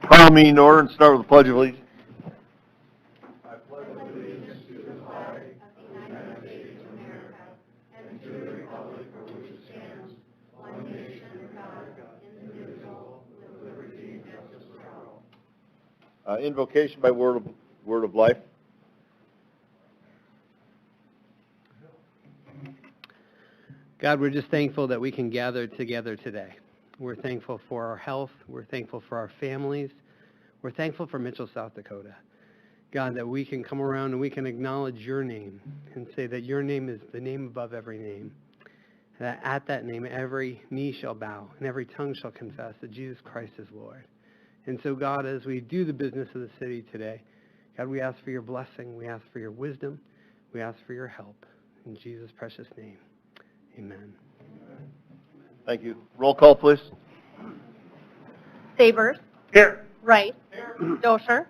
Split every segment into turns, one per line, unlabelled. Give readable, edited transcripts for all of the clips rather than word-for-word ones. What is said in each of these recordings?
Call meeting to order and start with the Pledge of Allegiance.
I pledge allegiance to the flag of the United States of America and to the republic for which it stands, one nation under God, indivisible, with liberty and justice for all.
Invocation by word of life.
God, we're just thankful that we can gather together today. We're thankful for our health. We're thankful for our families. We're thankful for Mitchell, South Dakota. God, that we can come around and we can acknowledge your name and say that your name is the name above every name. That at that name, every knee shall bow and every tongue shall confess that Jesus Christ is Lord. And so, God, as we do the business of the city today, God, we ask for your blessing. We ask for your wisdom. We ask for your help. In Jesus' precious name, amen.
Thank you. Roll call, please.
Savers.
Here.
Rice. Here. Dosher.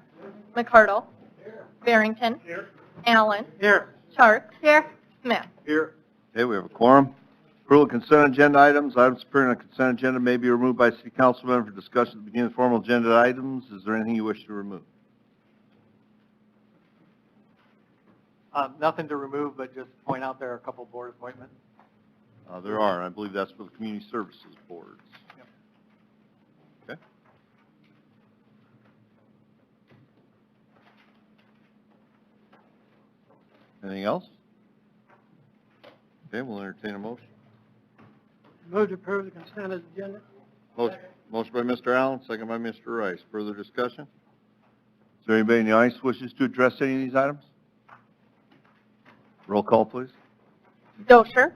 McCardle.
Here.
Barrington.
Here.
Allen.
Here.
Sharp. Here. Smith.
Here. Okay, we have a quorum. Approval of consent agenda items. Items appearing on the consent agenda may be removed by city council member for discussion at the beginning of the formal agenda items. Is there anything you wish to remove?
Nothing to remove, but just point out there are a couple board appointments.
There are. I believe that's for the community services boards.
Yep.
Okay. Anything else? Okay, we'll entertain a motion.
Move to approve the consent agenda.
Motion by Mr. Allen, second by Mr. Rice. Further discussion? Is there anybody in the audience who wishes to address any of these items? Roll call, please.
Dosher.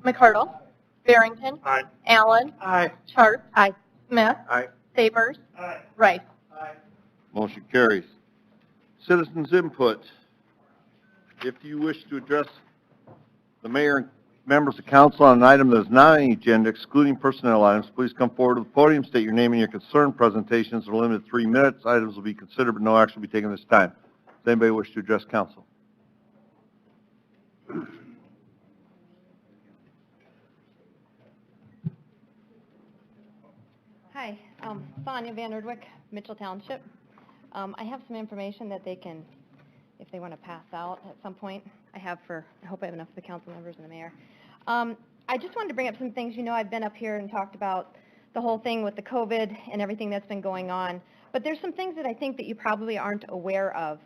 McCardle. Barrington.
Aye.
Allen.
Aye.
Sharp. Aye. Smith.
Aye.
Savers.
Aye.
Rice.
Aye.
Motion carries. Citizens input. If you wish to address the mayor and members of council on an item that is not on the agenda, excluding personnel items, please come forward to the podium, state your name and your concern. Presentations are limited to 3 minutes. Items will be considered, but no action will be taken this time. Does anybody wish to address council?
Hi, Sonia Vanderwick, Mitchell Township. I have some information that they can, if they want to pass out at some point. I hope I have enough for the council members and the mayor. I just wanted to bring up some things. You know, I've been up here and talked about the whole thing with the COVID and everything that's been going on, but there's some things that I think that you probably aren't aware of.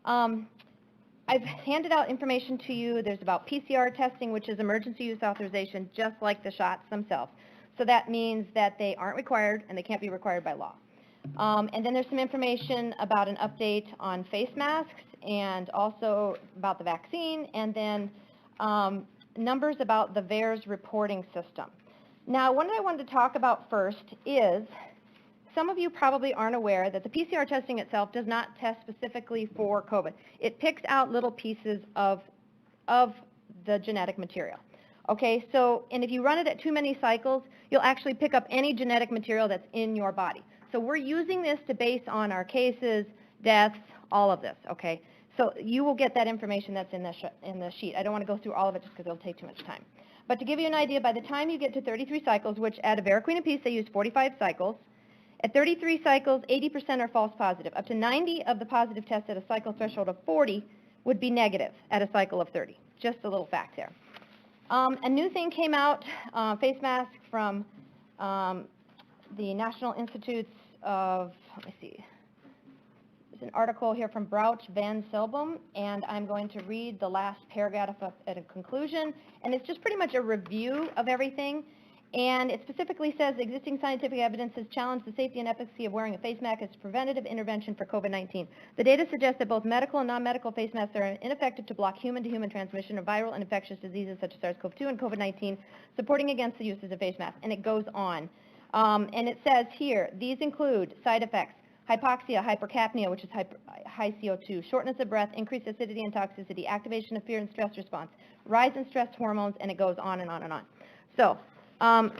I've handed out information to you. There's about PCR testing, which is emergency use authorization, just like the shots themselves. So that means that they aren't required and they can't be required by law. And then there's some information about an update on face masks and also about the vaccine, and then numbers about the VAERS reporting system. Now, what I wanted to talk about first is some of you probably aren't aware that the PCR testing itself does not test specifically for COVID. It picks out little pieces of the genetic material. Okay, so, and if you run it at too many cycles, you'll actually pick up any genetic material that's in your body. So we're using this to base on our cases, deaths, all of this, okay? So you will get that information that's in the sheet. I don't want to go through all of it just because it'll take too much time. But to give you an idea, by the time you get to 33 cycles, which at Avera Peace they use 45 cycles, at 33 cycles, 80% are false positive. Up to 90 of the positive tests at a cycle threshold of 40 would be negative at a cycle of 30. Just a little fact there. A new thing came out, face mask from the National Institutes of, let me see, there's an article here from Brouch Van Silbum, and I'm going to read the last paragraph at a conclusion, and it's just pretty much a review of everything. And it specifically says existing scientific evidence has challenged the safety and efficacy of wearing a face mask as preventative intervention for COVID-19. The data suggests that both medical and non-medical face masks are ineffective to block human-to-human transmission of viral and infectious diseases such as SARS-CoV-2 and COVID-19, supporting against the uses of face masks. And it goes on. And it says here, these include side effects: hypoxia, hypercapnia, which is high CO2, shortness of breath, increased acidity and toxicity, activation of fear and stress response, rise in stress hormones, and it goes on and on and on. So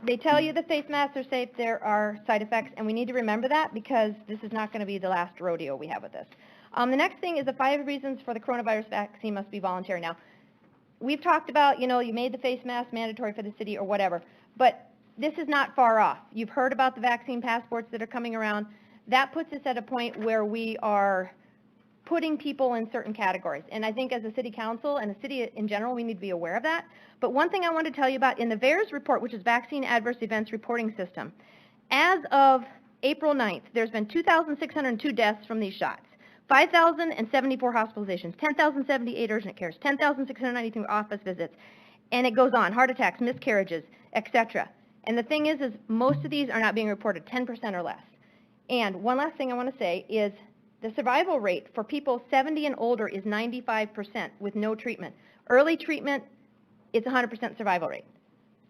they tell you the face masks are safe. There are side effects, and we need to remember that because this is not going to be the last rodeo we have with this. The next thing is the 5 reasons for the coronavirus vaccine must be voluntary. Now, we've talked about, you know, you made the face mask mandatory for the city or whatever, but this is not far off. You've heard about the vaccine passports that are coming around. that puts us at a point where we are putting people in certain categories. And I think as a city council and a city in general, we need to be aware of that. But one thing I want to tell you about, in the VAERS report, which is Vaccine Adverse Events Reporting System, as of April 9th, there's been 2,602 deaths from these shots, 5,074 hospitalizations, 10,078 urgent cares, 10,693 office visits, and it goes on, heart attacks, miscarriages, etc. And the thing is most of these are not being reported, 10% or less. And one last thing I want to say is the survival rate for people 70 and older is 95% with no treatment. Early treatment, it's 100% survival rate.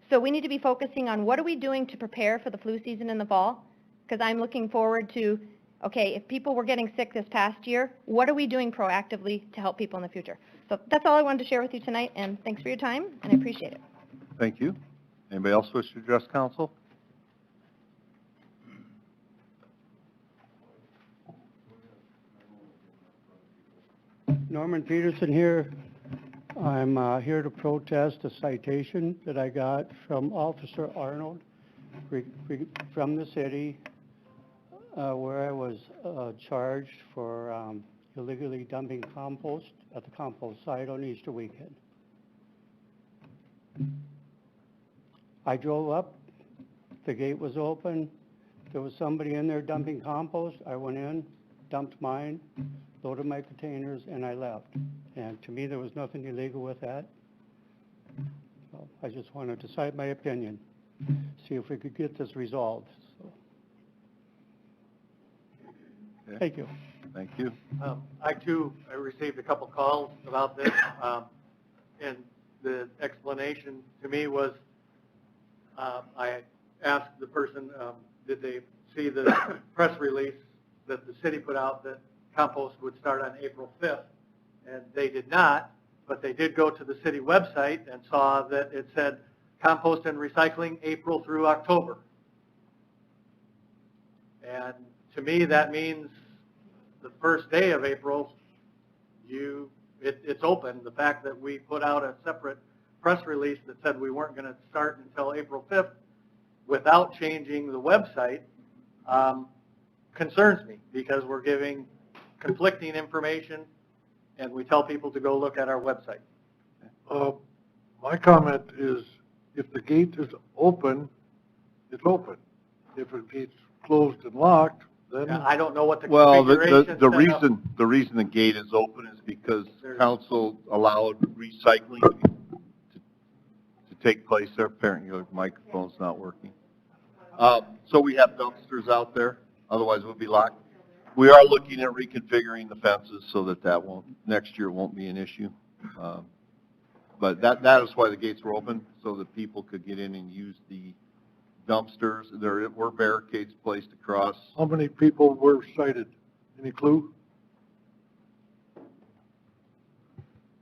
So we need to be focusing on what are we doing to prepare for the flu season in the fall, because I'm looking forward to, okay, if people were getting sick this past year, what are we doing proactively to help people in the future? So that's all I wanted to share with you tonight, and thanks for your time, and I appreciate it.
Thank you. Anybody else wish to address council?
Norman Peterson here. I'm here to protest a citation that I got from Officer Arnold from the city where I was charged for illegally dumping compost at the compost site on Easter weekend. I drove up, the gate was open, there was somebody in there dumping compost. I went in, dumped mine, loaded my containers, and I left. And to me, there was nothing illegal with that. So I just wanted to cite my opinion, see if we could get this resolved. So,
Okay.
thank you.
Thank you.
I received a couple calls about this, and the explanation to me was, I asked the person, did they see the press release that the city put out that compost would start on April 5th? And they did not, but they did go to the city website and saw that it said compost and recycling April through October. And to me, that means the first day of April, it's open. The fact that we put out a separate press release that said we weren't going to start until April 5th without changing the website concerns me, because we're giving conflicting information and we tell people to go look at our website.
My comment is, if the gate is open, it's open. If the gate's closed and locked, then...
I don't know what the
Well,
configuration
the reason the gate is open is because council allowed recycling to take place there. Apparently your microphone's not working. So we have dumpsters out there, otherwise it would be locked. We are looking at reconfiguring the fences so that next year won't be an issue. But that is why the gates were open, so that people could get in and use the dumpsters. There were barricades placed across.
How many people were cited? Any clue?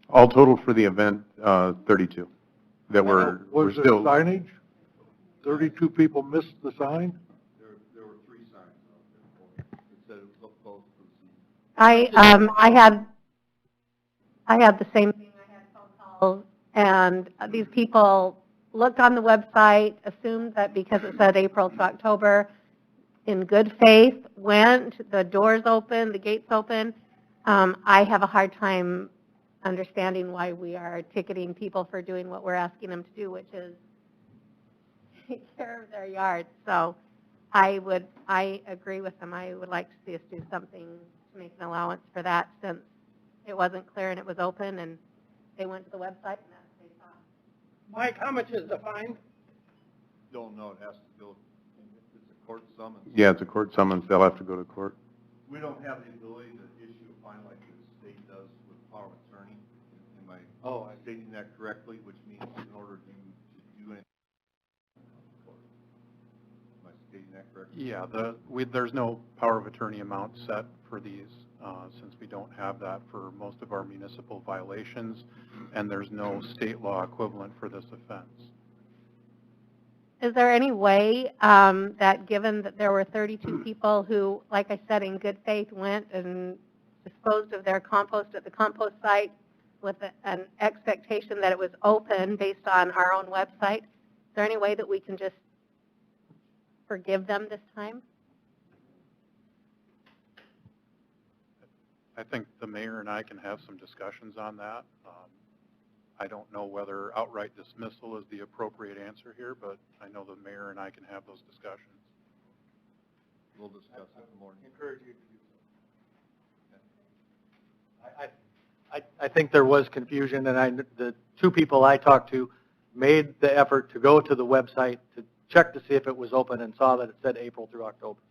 All total for the event, 32 that were
Was there
still.
signage? 32 people missed the sign?
There were 3 signs out there that said it was closed for the season.
I had the same thing. I had phone calls, and these people looked on the website, assumed that because it said April to October, in good faith, went, the doors open, the gates open. I have a hard time understanding why we are ticketing people for doing what we're asking them to do, which is take care of their yards. So I agree with them. I would like to see us do something to make an allowance for that, since it wasn't clear and it was open, and they went to the website and that's what they saw.
Mike, how much is the fine?
Don't know, it has to go, it's a court summons.
Yeah, it's a court summons. They'll have to go to court.
We don't have the ability to issue a fine like the state does with power of attorney. Am I stating that correctly? Which means in order to do anything, am I stating that correctly?
Yeah, there's no power of attorney amount set for these, since we don't have that for most of our municipal violations, and there's no state law equivalent for this offense.
Is there any way that, given that there were 32 people who, like I said, in good faith went and disposed of their compost at the compost site with an expectation that it was open based on our own website, is there any way that we can just forgive them this time?
I think the mayor and I can have some discussions on that. I don't know whether outright dismissal is the appropriate answer here, but I know the mayor and I can have those discussions.
We'll discuss it in the morning.
Encourage you to do so. I think there was confusion, and the two people I talked to made the effort to go to the website to check to see if it was open and saw that it said April through October.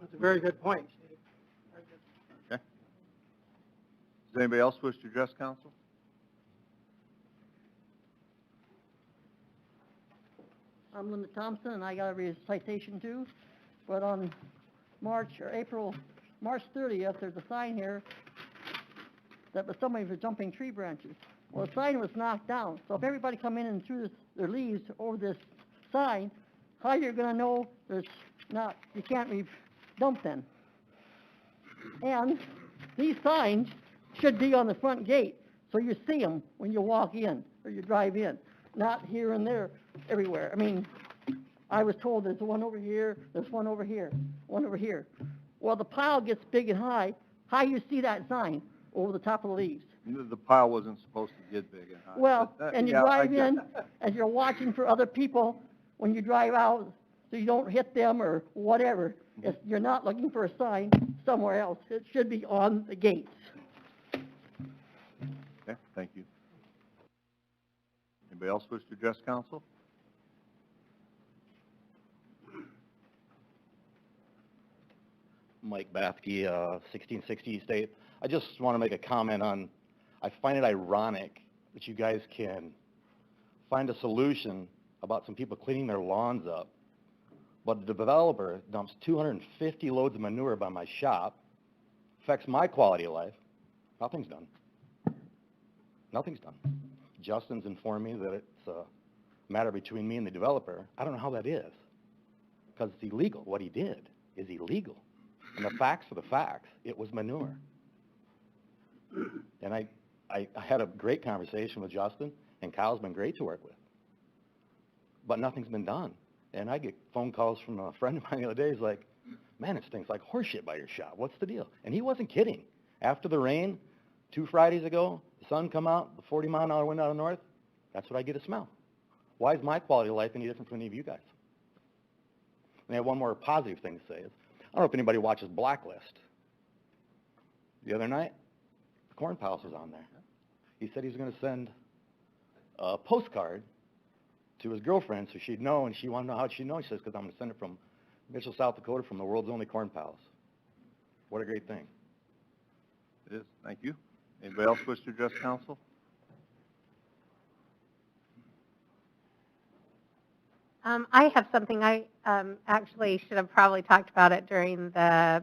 That's a very good point, Steve. Very good.
Okay. Does anybody else wish to address council?
I'm Linda Thompson, and I got to read a citation too, but on March 30th, there's a sign here that was somebody was jumping tree branches. Well, the sign was knocked down, so if everybody come in and threw their leaves over this sign, how you're going to know you can't be dumped then? And these signs should be on the front gate, so you see them when you walk in or you drive in, not here and there everywhere. I mean, I was told there's one over here, there's one over here, one over here. Well, the pile gets big and high. How you see that sign over the top of the leaves?
The pile wasn't supposed to get big and high.
Well,
But,
and you
yeah, I
drive
get
in,
it.
as you're watching for other people when you drive out, so you don't hit them or whatever. You're not looking for a sign somewhere else. It should be on the gates.
Okay, thank you. Anybody else wish to address council?
Mike Bathke, 1660 East 8th. I just want to make a comment on, I find it ironic that you guys can find a solution about some people cleaning their lawns up, but the developer dumps 250 loads of manure by my shop, affects my quality of life. Nothing's done. Nothing's done. Justin's informed me that it's a matter between me and the developer. I don't know how that is, because it's illegal. What he did is illegal. And the facts are the facts. It was manure. And I had a great conversation with Justin, and Kyle's been great to work with. But nothing's been done. And I get phone calls from a friend of mine the other day. He's like, man, it stinks like horseshit by your shop. What's the deal? And he wasn't kidding. After the rain, 2 Fridays ago, the sun come out, the 40-mile-an-hour wind out of the north, that's what I get to smell. Why is my quality of life any different from any of you guys? And I have one more positive thing to say. Is, I don't know if anybody watches Blacklist. The other night, the Corn Palace was on there. He said he was going to send a postcard to his girlfriend so she'd know, and she wanted to know how she'd know. She says, because I'm going to send it from Mitchell, South Dakota, from the world's only Corn Palace. What a great thing.
It is. Thank you. Anybody else wish to address council?
I have something. I actually should have probably talked about it during the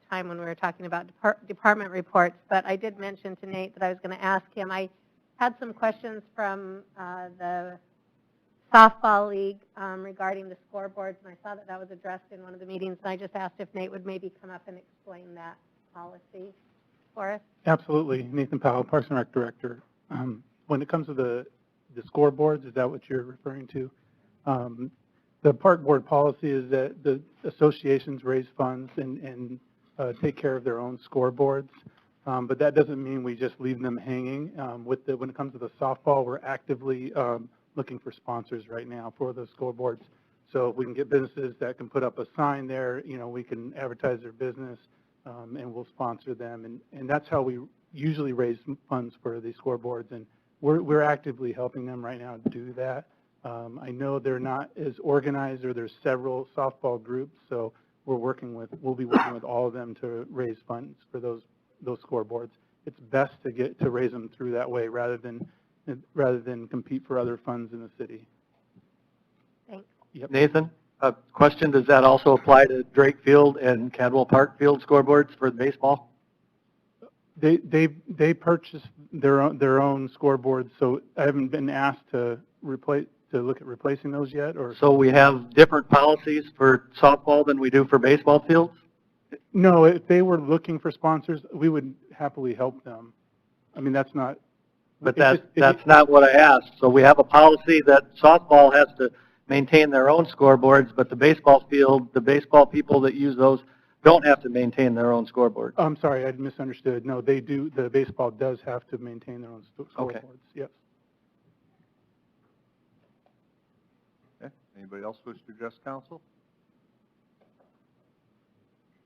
time when we were talking about department reports, but I did mention to Nate that I was going to ask him. I had some questions from the softball league regarding the scoreboards, and I saw that that was addressed in one of the meetings, and I just asked if Nate would maybe come up and explain that policy for us.
Absolutely. Nathan Powell, Parks and Rec Director. When it comes to the scoreboards, is that what you're referring to? The park board policy is that the associations raise funds and take care of their own scoreboards, but that doesn't mean we just leave them hanging. When it comes to the softball, we're actively looking for sponsors right now for those scoreboards. So if we can get businesses that can put up a sign there, we can advertise their business, and we'll sponsor them. And that's how we usually raise funds for these scoreboards, and we're actively helping them right now do that. I know they're not as organized, or there's several softball groups, so we'll be working with all of them to raise funds for those scoreboards. It's best to raise them through that way rather than compete for other funds in the city.
Thanks.
Yep. Nathan, a question, does that also apply to Drake Field and Cadwell Park Field scoreboards for the baseball?
They purchase their own scoreboards, so I haven't been asked to look at replacing those yet. Or
so we have different policies for softball than we do for baseball fields?
No, if they were looking for sponsors, we would happily help them. I mean, that's not.
But that's not what I asked. So we have a policy that softball has to maintain their own scoreboards, but the baseball field, the baseball people that use those don't have to maintain their own scoreboard.
I'm sorry, I misunderstood. No, they do, the baseball does have to maintain their own
Okay.
scoreboards, yes.
Okay, anybody else wish to address council?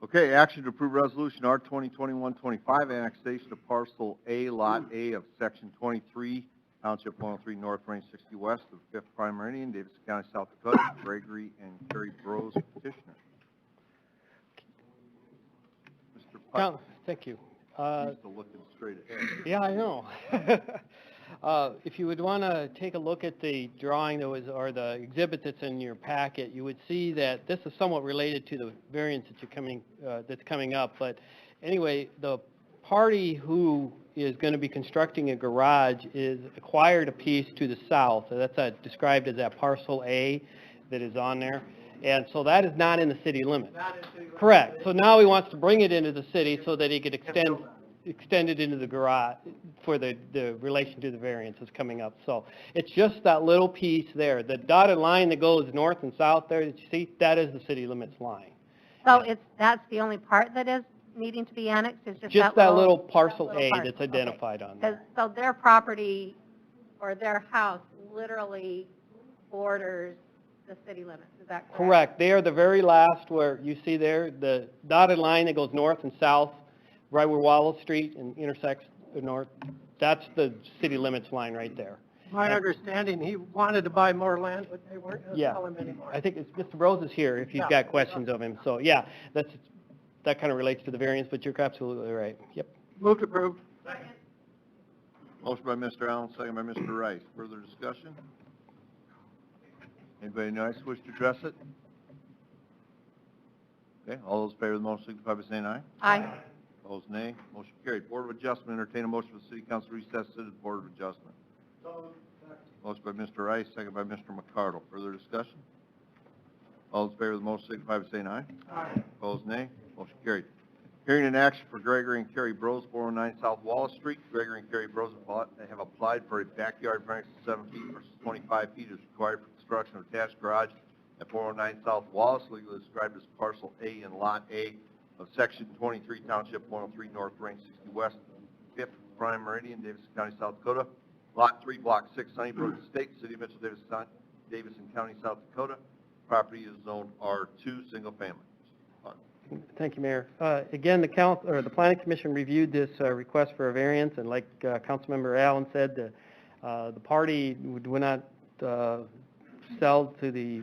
Okay, action to approve resolution R 2021-25, annexation of parcel A, lot A of section 23, township 103 north, range 60 west of 5th Prime Meridian, Davidson County, South Dakota, Gregory and Kerry Bros petitioner. Mr. Putnam,
Thank you.
he's still looking straight ahead.
Yeah, I know. If you would want to take a look at the drawing that was, or the exhibit that's in your packet, you would see that this is somewhat related to the variance that's coming up. But anyway, the party who is going to be constructing a garage is acquired a piece to the south. So that's described as that parcel A that is on there. And so that is not in the city limits. Correct. So now he wants to bring it into the city so that he could extend it into the garage for the relation to the variance is coming up. So it's just that little piece there. The dotted line that goes north and south there that you see, that is the city limits line.
So that's the only part that is needing to be annexed, is
Just that little parcel A that's
parcel.
identified on there.
So their property or their house literally borders the city limits, is that correct?
Correct. They are the very last where you see there, the dotted line that goes north and south, right where Wallace Street and intersects the north, that's the city limits line right there.
My understanding, he wanted to buy more land, but they weren't going to sell him anymore.
I think it's Mr. Rose is here if you've got questions of him. So, yeah, that kind of relates to the variance, but you're absolutely right. Yep.
Move to approve.
Motion by Mr. Allen, second by Mr. Rice. Further discussion? Anybody nice wish to address it? Okay, all those in favor of the motion signify by saying aye.
Aye.
Opposed, nay. Motion carried. Board of Adjustment, entertain a motion for the City Council recess to the Board of Adjustment. Motion by Mr. Rice, second by Mr. McCardle. Further discussion? All those in favor of the motion signify by saying aye.
Aye.
Opposed, nay. Motion carried. Hearing in action for Gregory and Kerry Bros, 409 South Wallace Street. Gregory and Kerry Bros have applied for a backyard variance of 7 feet versus 25 feet is required for construction of attached garage at 409 South Wallace, legally described as parcel A and lot A of section 23, township 103 north, range 60 west, 5th Prime Meridian, Davidson County, South Dakota. Lot 3, block 6, Sunnybrook Estate, City of Mitchell, Davidson County, South Dakota. Property is zoned R2, single family.
Thank you, Mayor. Again, the Planning Commission reviewed this request for a variance, and like Councilmember Allen said, the party would not sell to the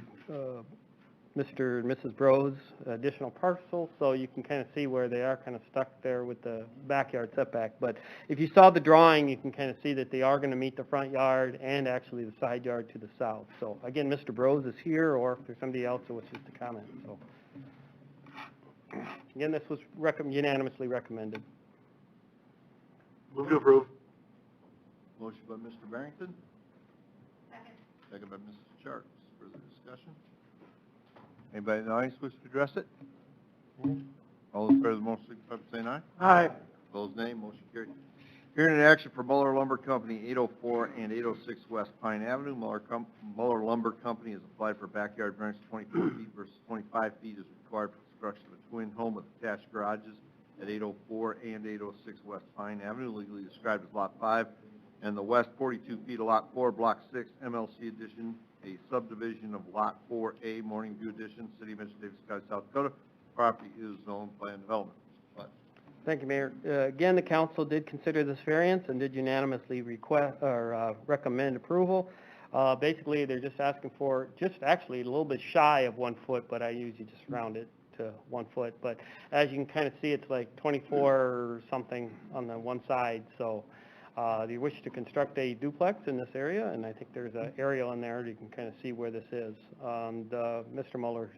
Mr. and Mrs. Bros additional parcel, so you can kind of see where they are kind of stuck there with the backyard setback. But if you saw the drawing, you can kind of see that they are going to meet the front yard and actually the side yard to the south. So again, Mr. Bros is here, or if there's somebody else who wishes to comment. So again, this was unanimously recommended.
Move to approve.
Motion by Mr. Barrington. Second by Mrs. Sharps. Further discussion? Anybody in the audience wish to address it? All those in favor of the motion signify by saying aye.
Aye.
Opposed, nay. Motion carried. Hearing in action for Muller Lumber Company, 804 and 806 West Pine Avenue. Muller Lumber Company has applied for backyard variance of 24 feet versus 25 feet is required for construction of a twin home with attached garages at 804 and 806 West Pine Avenue, legally described as Lot 5, and the west 42 feet of Lot 4, Block 6, MLC Edition, a subdivision of Lot 4A, Morning View Edition, City of Mitchell, Davidson County, South Dakota. Property is zoned plan development.
Thank you, Mayor. Again, the council did consider this variance and did unanimously recommend approval. Basically, they're just asking for actually a little bit shy of 1 foot, but I usually just round it to 1 foot. But as you can kind of see, it's like 24 or something on the one side. So they wish to construct a duplex in this area, and I think there's an aerial in there. You can kind of see where this is. Mr. Muller's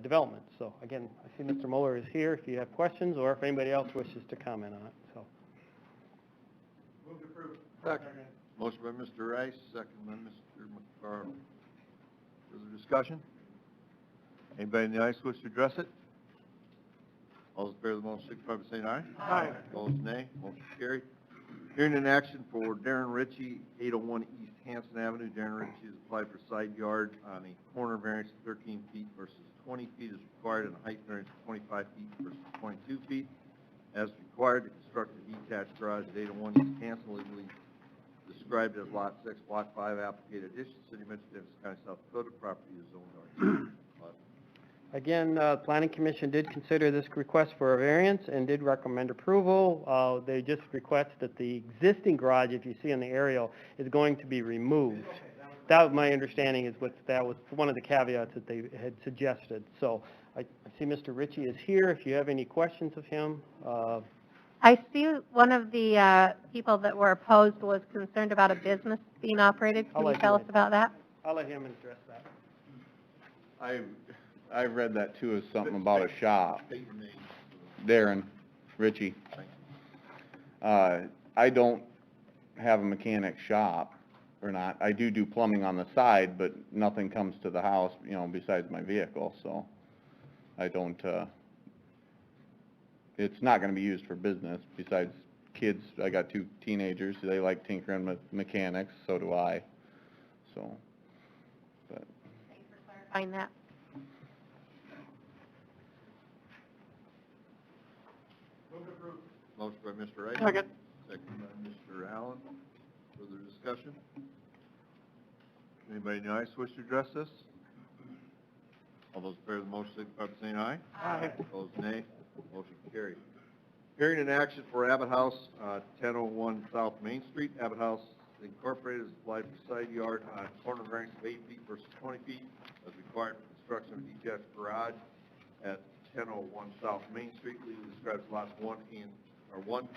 development. So again, I see Mr. Muller is here if you have questions or if anybody else wishes to comment on it. So.
Move to approve.
Second.
Motion by Mr. Rice, second by Mr. McFarland. Further discussion? Anybody in the audience wish to address it? All those in favor of the motion signify by saying aye.
Aye.
Opposed, nay. Motion carried. Hearing in action for Darren Ritchie, 801 East Hanson Avenue. Darren Ritchie has applied for side yard on a corner variance of 13 feet versus 20 feet is required and a height variance of 25 feet versus 22 feet. As required to construct a detached garage at 801 East Hanson, legally described as Lot 6, Block 5, applicated addition, City of Mitchell, Davis County, South Dakota. Property is zoned R2.
Again, Planning Commission did consider this request for a variance and did recommend approval. They just request that the existing garage, if you see in the aerial, is going to be removed. That was my understanding, is that was one of the caveats that they had suggested. So I see Mr. Ritchie is here. If you have any questions of him.
I see one of the people that were opposed was concerned about a business being operated. Can you tell us about that?
I'll let him address that.
I read that too as something about a shop. Darren Ritchie. I don't have a mechanic shop or not. I do plumbing on the side, but nothing comes to the house, you know, besides my vehicle, so I don't, it's not gonna be used for business besides kids. I got 2 teenagers, they like tinkering with mechanics, so do I, so, but.
Thanks for clarifying that.
Motion by Mr. Wright.
Second.
Second by Mr. Allen. Further discussion? Anybody in the audience wish to address this? All those in favor of the motion signify by saying aye.
Aye.
Opposed, nay. Motion carried. Hearing in action for Abbott House, 1001 South Main Street. Abbott House Incorporated has applied for side yard on corner variance of 8 feet versus 20 feet as required for construction of a detached garage at 1001 South Main Street. Legally describes lots 1,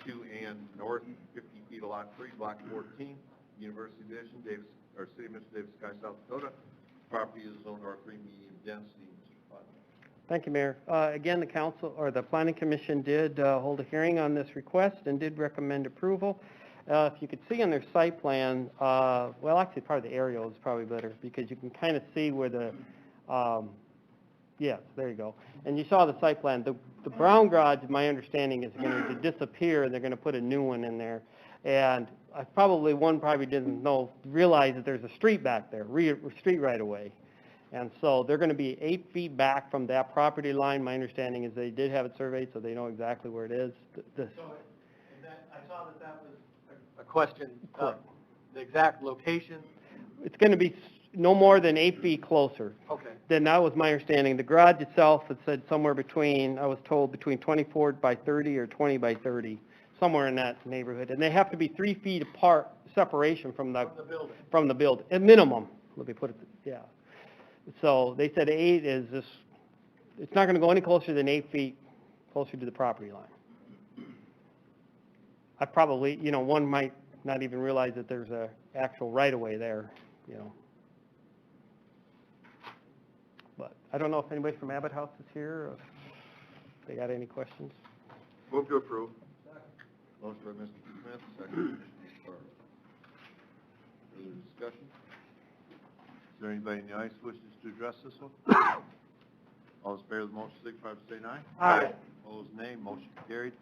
2, and north, 50 feet of lot 3, block 14, University Edition, Davis, or City of Mitchell, Davis County, South Dakota. Property is zoned R3, medium density.
Thank you, Mayor. Again, the council, or the Planning Commission did hold a hearing on this request and did recommend approval. If you could see on their site plan, well, actually, probably the aerial is probably better because you can kind of see where the, yes, there you go. And you saw the site plan. The brown garage, my understanding, is going to disappear, and they're going to put a new one in there. And one probably didn't realize that there's a street back there, street right away. And so they're going to be 8 feet back from that property line. My understanding is they did have it surveyed, so they know exactly where it is.
So I saw that was a question of the exact location.
It's going to be no more than 8 feet closer.
Okay.
Then that was my understanding. The garage itself, it said somewhere between, I was told, between 24 by 30 or 20 by 30, somewhere in that neighborhood. And they have to be 3 feet apart, separation from the building, at minimum. Let me put it, yeah. So they said 8 is just, it's not going to go any closer than 8 feet closer to the property line. I probably, one might not even realize that there's a actual right-of-way there, But I don't know if anybody from Abbott House is here, or if they got any questions.
Move to approve. Motion by Mr. Smith, second by Mr. Carter. Further discussion? Is there anybody in the audience who wishes to address this one? All those in favor of the motion signify by saying aye.
Aye.
Opposed, nay. Motion carried.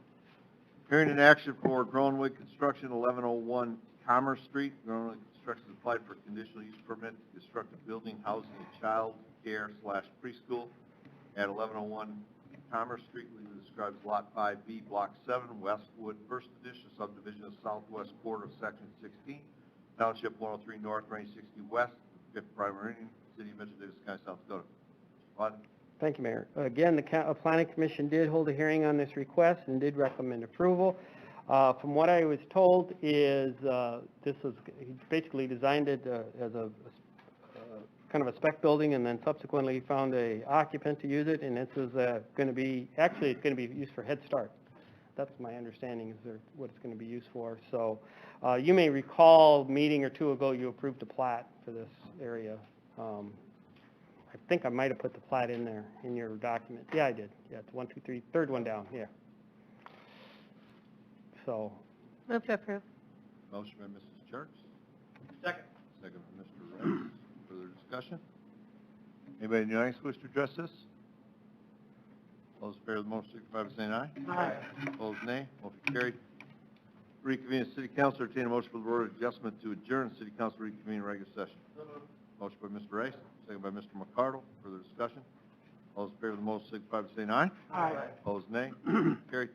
Hearing in action for Groenwig Construction, 1101 Commerce Street. Groenwig Construction has applied for a conditional use permit to construct a building housing a child care / preschool at 1101 Commerce Street. Legally describes Lot 5B, Block 7, Westwood, First Edition, subdivision of southwest quarter of Section 16, Township 103 North, Range 60 West, 5th primary meridian, City of Mitchell, Davis County, South Dakota. Rod?
Thank you, Mayor. Again, the Planning Commission did hold a hearing on this request and did recommend approval. From what I was told is this was, he basically designed it as a kind of a spec building, and then subsequently found a occupant to use it, and this is going to be, actually it's going to be used for Head Start. That's my understanding is what it's going to be used for. So you may recall a meeting or two ago you approved a plat for this area. I think I might have put the plat in there in your document. Yeah, I did. Yeah, it's 1, 2, 3, third one down. Yeah. So.
Move to approve.
Motion by Mrs. Jerks.
Second.
Second by Mr. Rice. Further discussion? Anybody in the audience wish to address this? All those in favor of the motion signify by saying aye.
Aye.
Opposed, nay. Motion carried. Reconvene the City Council, entertain a motion for the Board of Adjustment to adjourn City Council reconvene regular session. Motion by Mr. Rice, second by Mr. McCardle. Further discussion? All those in favor of the motion signify by saying aye.
Aye.
Opposed, nay. Carried.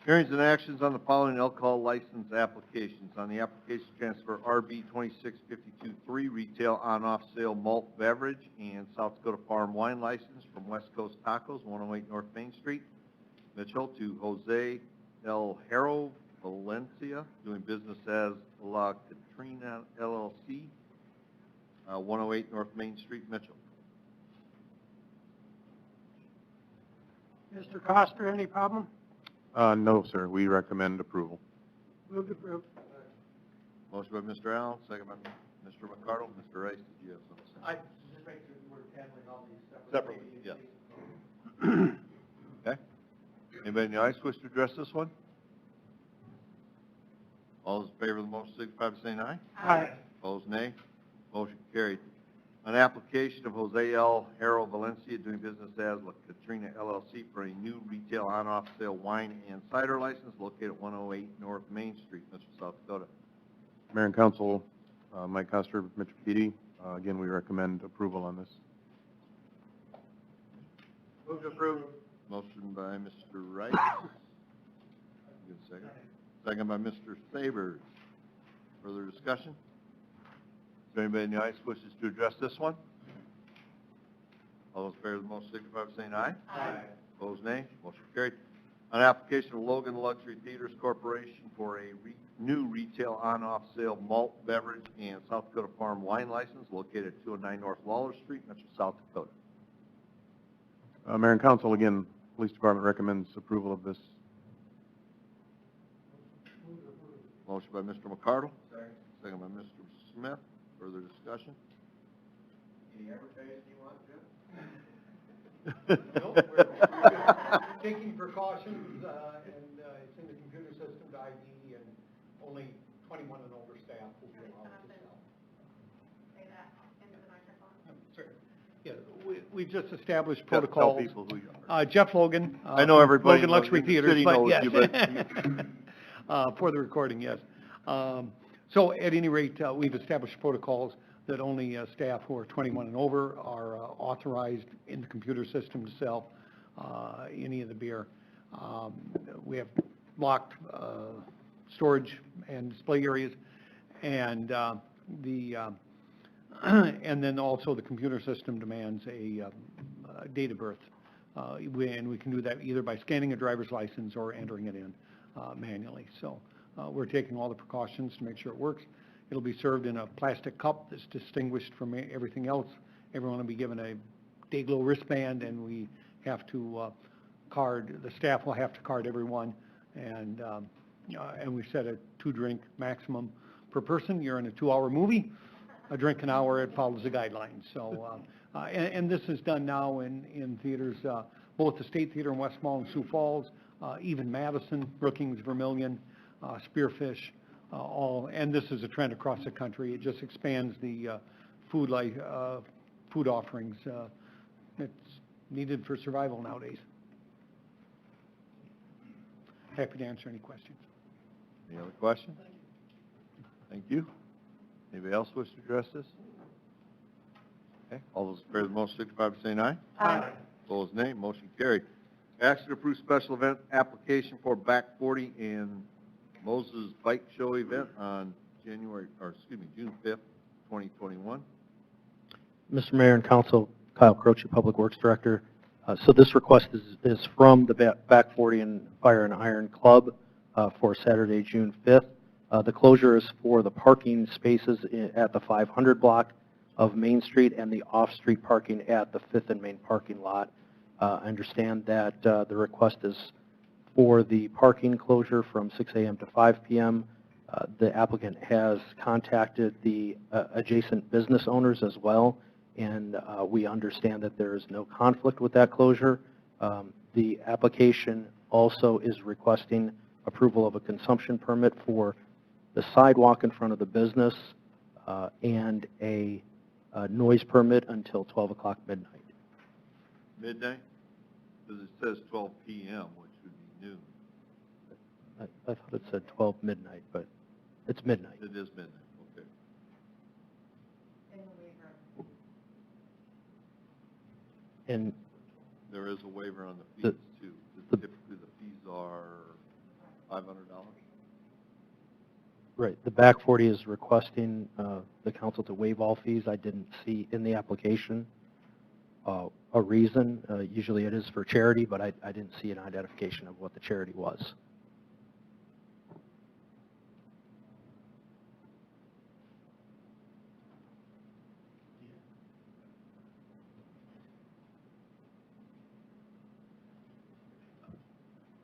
Hearings and actions on the following alcohol license applications. On the application to transfer RB 26523 retail on-off sale malt beverage and South Dakota farm wine license from West Coast Tacos, 108 North Main Street, Mitchell, to Jose El Haro Valencia, doing business as La Katrina LLC, 108 North Main Street, Mitchell.
Mr. Coster, any problem?
No, sir, we recommend approval.
Move to approve.
Motion by Mr. Allen, second by Mr. McCardle. Mr. Rice, did you have something to say?
I just make sure we're handling all these
Separately, yes. Okay. Anybody in the audience wish to address this one? All those in favor of the motion signify by saying aye.
Aye.
Opposed, nay. Motion carried. An application of Jose L. Haro Valencia, doing business as La Katrina LLC, for a new retail on-off sale wine and cider license located at 108 North Main Street, Mitchell, South Dakota.
Mayor and Council, Mike Coster, Mitchell PD. Again, we recommend approval on this.
Move to approve.
Motion by Mr. Rice. Good second. Second by Mr. Sabers. Further discussion? Is there anybody in the audience wishes to address this one? All those in favor of the motion signify by saying aye.
Aye.
Opposed, nay. Motion carried. An application of Logan Luxury Theaters Corporation for a new retail on-off sale malt beverage and South Dakota farm wine license located at 209 North Lawler Street, Metro, South Dakota.
Mayor and Council, again, Police Department recommends approval of this.
Motion by Mr. McCardle. Second by Mr. Smith. Further discussion?
Any advertising you want, Jim? Nope, we're taking precautions, and it's in the computer system to ID, and only 21 and over staff will be allowed to sell.
Say that into the microphone.
Sure.
Yeah, we've just established
Tell
protocols.
people who you are.
Jeff Logan.
I know everybody
Logan Luxury
in the
Theaters,
city
but
knows
yes.
you,
For the recording, yes. So at any rate, we've established protocols that only staff who are 21 and over are authorized in the computer system to sell any of the beer. We have locked storage and display areas, and and then also the computer system demands a date of birth. And we can do that either by scanning a driver's license or entering it in manually. So we're taking all the precautions to make sure it works. It'll be served in a plastic cup that's distinguished from everything else. Everyone will be given a Day-Glo wristband, and we have to the staff will have to card everyone, and we set a 2-drink maximum per person. You're in a 2-hour movie, a drink an hour, it follows the guidelines. So, and this is done now in theaters, both the State Theater in West Mall and Sioux Falls, even Madison, Brookings, Vermilion, Spearfish, and this is a trend across the country. It just expands the food offerings that's needed for survival nowadays. Happy to answer any questions.
Any other questions? Thank you. Anybody else wish to address this? Okay. All those in favor of the motion signify by saying aye.
Aye.
Opposed, nay. Motion carried. Action to approve special event application for Back 40 and Moses Bike Show event on June 5th, 2021.
Mr. Mayor and Council, Kyle Croce, Public Works Director. So this request is from the Back 40 and Fire and Iron Club for Saturday, June 5th. The closure is for the parking spaces at the 500 block of Main Street and the off-street parking at the 5th and Main parking lot. I understand that the request is for the parking closure from 6 a.m. to 5 p.m. The applicant has contacted the adjacent business owners as well, and we understand that there is no conflict with that closure. The application also is requesting approval of a consumption permit for the sidewalk in front of the business and a noise permit until 12 o'clock midnight.
Midnight? Because it says 12 p.m., which would be noon.
I thought it said 12 midnight, but it's midnight.
It is midnight, okay.
And
There is a waiver on the
The-
fees too.
the-
Typically, the fees are $500.
Right, the back 40 is requesting the council to waive all fees. I didn't see in the application a reason. Usually it is for charity, but I didn't see an identification of what the charity was.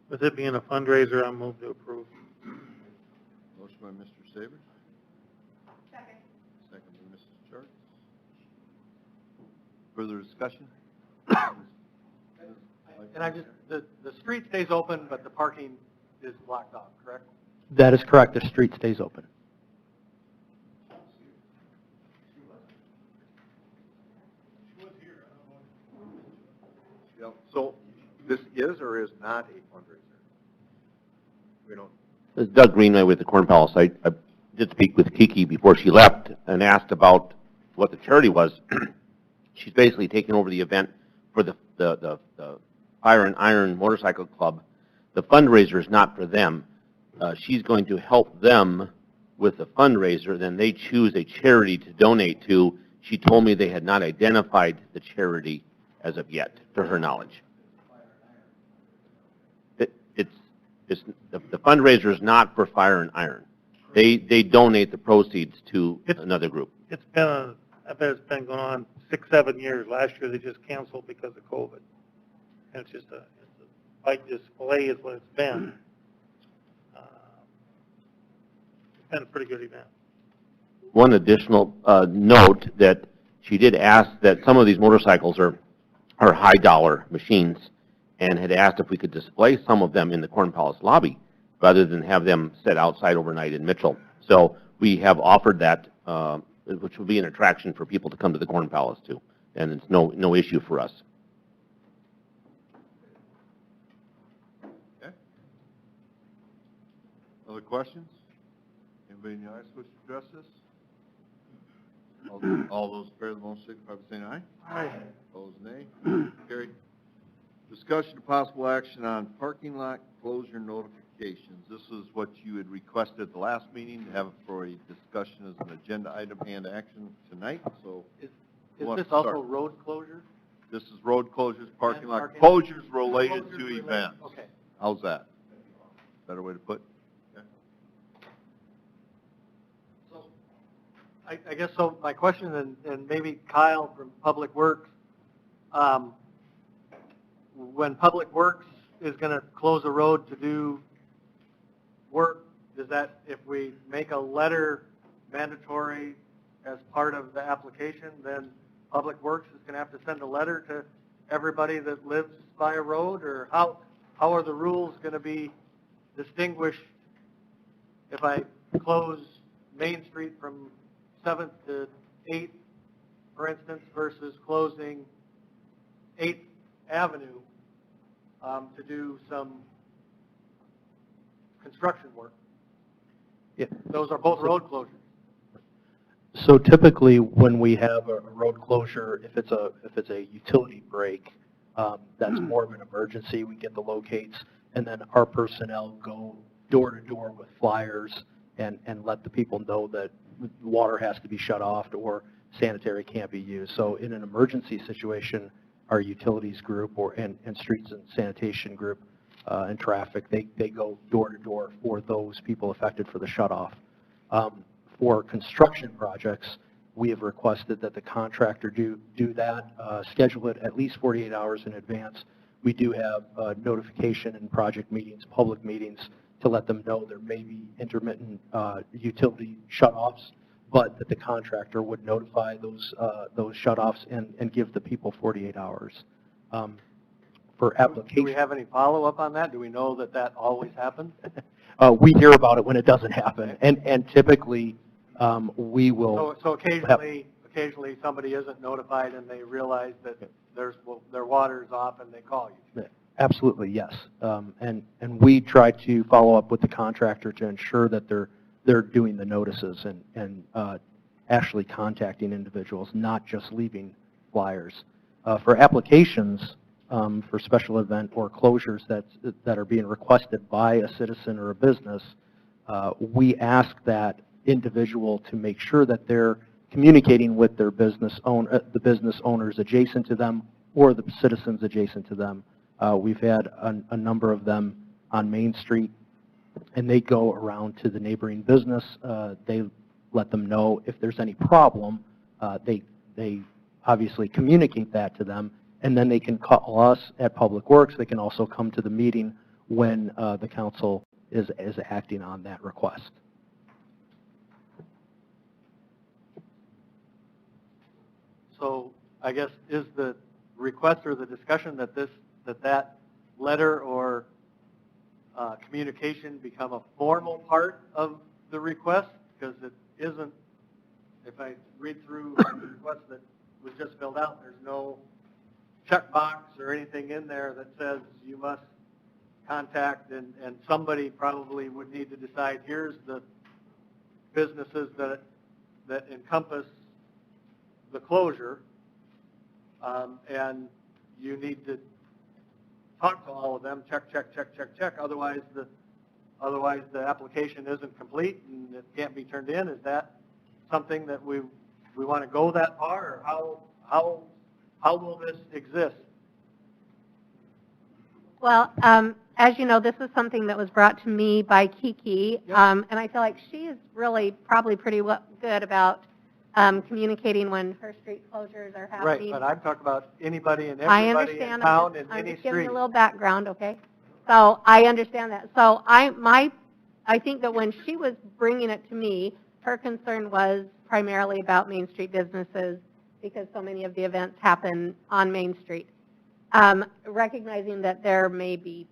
With it being a fundraiser, I'll move to approve.
Motion by Mr. Savers,
Second.
second by Mrs. Church. Further discussion?
And the street stays open, but the parking is blocked off, correct?
That is correct, the street stays open.
Yep.
So this is or is not a fundraiser? We don't.
This is Doug Greenway with the Corn Palace. I did speak with Kiki before she left and asked about what the charity was. She's basically taking over the event for the Fire and Iron Motorcycle Club. The fundraiser is not for them. She's going to help them with the fundraiser. Then they choose a charity to donate to. She told me they had not identified the charity as of yet, to her knowledge. The fundraiser is not for Fire and Iron. They donate the proceeds to another group.
It's been, I bet it's been going on 6-7 years. Last year they just canceled because of COVID. And it's just a bike display is what it's been. It's been a pretty good event.
One additional note that she did ask that some of these motorcycles are high dollar machines, and had asked if we could display some of them in the Corn Palace lobby rather than have them sit outside overnight in Mitchell. So we have offered that, which will be an attraction for people to come to the Corn Palace too, and it's no issue for us.
Okay. Other questions? Anybody in the audience wish to address this? All those in favor of the motion signify by saying aye.
Aye.
Opposed, nay. Carried. Discussion of possible action on parking lot closure notifications. This is what you had requested at the last meeting to have for a discussion as an agenda item and action tonight, so.
Is
who wants
this
to
also
start?
road closure?
This is road closures, parking lot
parking-
closures related
Closures
to
related-
events.
Okay.
How's that? Better way to put it? Okay.
So, I guess so, my question, and maybe Kyle from Public Works, when Public Works is going to close a road to do work, does that, if we make a letter mandatory as part of the application, then Public Works is going to have to send a letter to everybody that lives by a road, or how are the rules going to be distinguished if I close Main Street from 7th to 8th, for instance, versus closing 8th Avenue to do some construction work?
Yeah.
Those are both road closures.
So typically, when we have a road closure, if it's a utility break, that's more of an emergency. We get the locates, and then our personnel go door to door with flyers and let the people know that water has to be shut off or sanitary can't be used. So in an emergency situation, our utilities group and streets and sanitation group and traffic, they go door to door for those people affected for the shut off. For construction projects, we have requested that the contractor do that, schedule it at least 48 hours in advance. We do have notification in project meetings, public meetings, to let them know there may be intermittent utility shutoffs, but that the contractor would notify those shutoffs and give the people 48 hours. For application,
Do we have any follow-up on that? Do we know that that always happens?
we hear about it when it doesn't happen, and typically we will.
So occasionally somebody isn't notified and they realize that their water is off and they call you.
Absolutely, yes. And we try to follow up with the contractor to ensure that they're doing the notices and actually contacting individuals, not just leaving flyers. For applications, for special event or closures that are being requested by a citizen or a business, we ask that individual to make sure that they're communicating with their the business owners adjacent to them or the citizens adjacent to them. We've had a number of them on Main Street, and they go around to the neighboring business. They let them know if there's any problem. They obviously communicate that to them, and then they can call us at Public Works. They can also come to the meeting when the council is acting on that request.
So I guess is the request or the discussion that that letter or communication become a formal part of the request? Because it isn't, if I read through the request that was just filled out, there's no checkbox or anything in there that says you must contact, and somebody probably would need to decide, here's the businesses that encompass the closure, and you need to talk to all of them, check. Otherwise the application isn't complete and it can't be turned in. Is that something that we want to go that far, or how will this exist?
Well, as you know, this is something that was brought to me by Kiki,
Yep.
And I feel like she is really probably pretty good about communicating when her street closures are happening.
Right, but I'm talking about anybody and
I
everybody in
understand.
town in
I'm
any
just giving
street.
you a little background, okay? So I understand that. So I think that when she was bringing it to me, her concern was primarily about Main Street businesses because so many of the events happen on Main Street. Recognizing that there may be,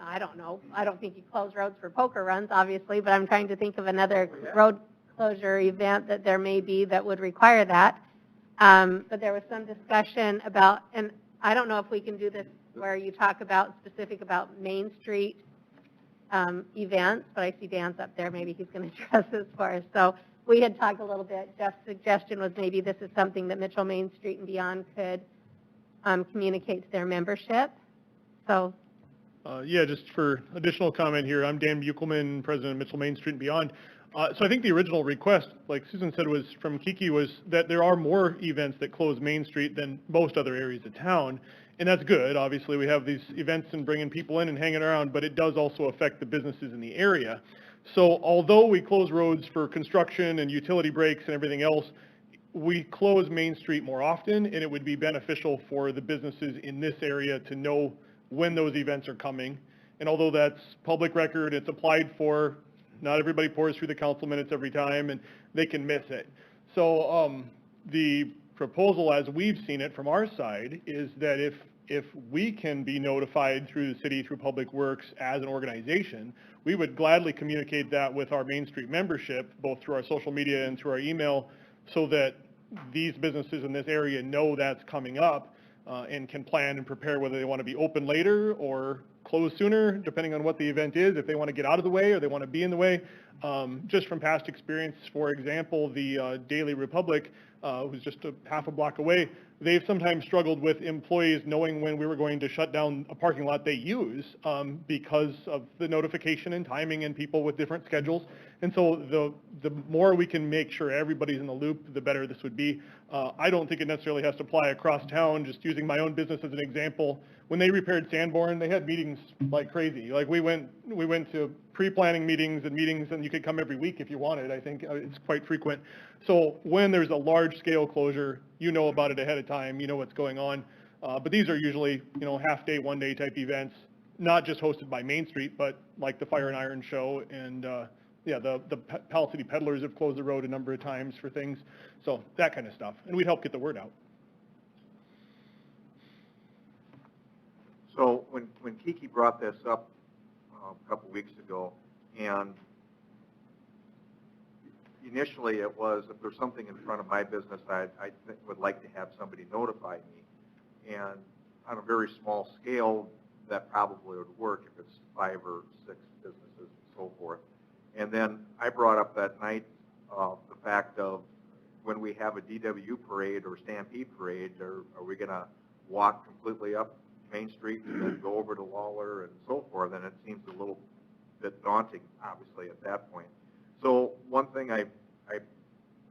I don't know, I don't think you close roads for poker runs, obviously, but I'm trying to think of another road closure event that there may be that would require that. But there was some discussion about, and I don't know if we can do this where you talk about specific about Main Street events, but I see Dan's up there. Maybe he's going to address this for us. So we had talked a little bit. Jeff's suggestion was maybe this is something that Mitchell Main Street and beyond could communicate to their membership. So.
Yeah, just for additional comment here, I'm Dan Buchelman, President of Mitchell Main Street and Beyond. So I think the original request, like Susan said, was from Kiki, was that there are more events that close Main Street than most other areas of town. And that's good. Obviously, we have these events and bringing people in and hanging around, but it does also affect the businesses in the area. So although we close roads for construction and utility breaks and everything else, we close Main Street more often, and it would be beneficial for the businesses in this area to know when those events are coming. And although that's public record, it's applied for, not everybody pours through the council minutes every time, and they can miss it. So the proposal as we've seen it from our side is that if we can be notified through the city, through Public Works as an organization, we would gladly communicate that with our Main Street membership, both through our social media and through our email, so that these businesses in this area know that's coming up and can plan and prepare whether they want to be open later or close sooner, depending on what the event is, if they want to get out of the way or they want to be in the way. Just from past experience, for example, the Daily Republic, who's just half a block away, they've sometimes struggled with employees knowing when we were going to shut down a parking lot they use because of the notification and timing and people with different schedules. And so the more we can make sure everybody's in the loop, the better this would be. I don't think it necessarily has to apply across town. Just using my own business as an example, when they repaired Sanborn, they had meetings like crazy. Like we went to pre-planning meetings, and you could come every week if you wanted. I think it's quite frequent. So when there's a large-scale closure, you know about it ahead of time. You know what's going on. But these are usually, half-day, one-day type events, not just hosted by Main Street, but like the Fire and Iron Show and the Pal City Peddlers have closed the road a number of times for things. So that kind of stuff. And we'd help get the word out.
So when Kiki brought this up a couple weeks ago, and initially it was, if there's something in front of my business, I would like to have somebody notify me. And on a very small scale, that probably would work if it's 5 or 6 businesses and so forth. And then I brought up that night the fact of when we have a DW parade or Stampede parade, are we going to walk completely up Main Street and then go over to Lawler and so forth, and it seems a little bit daunting, obviously, at that point. So one thing I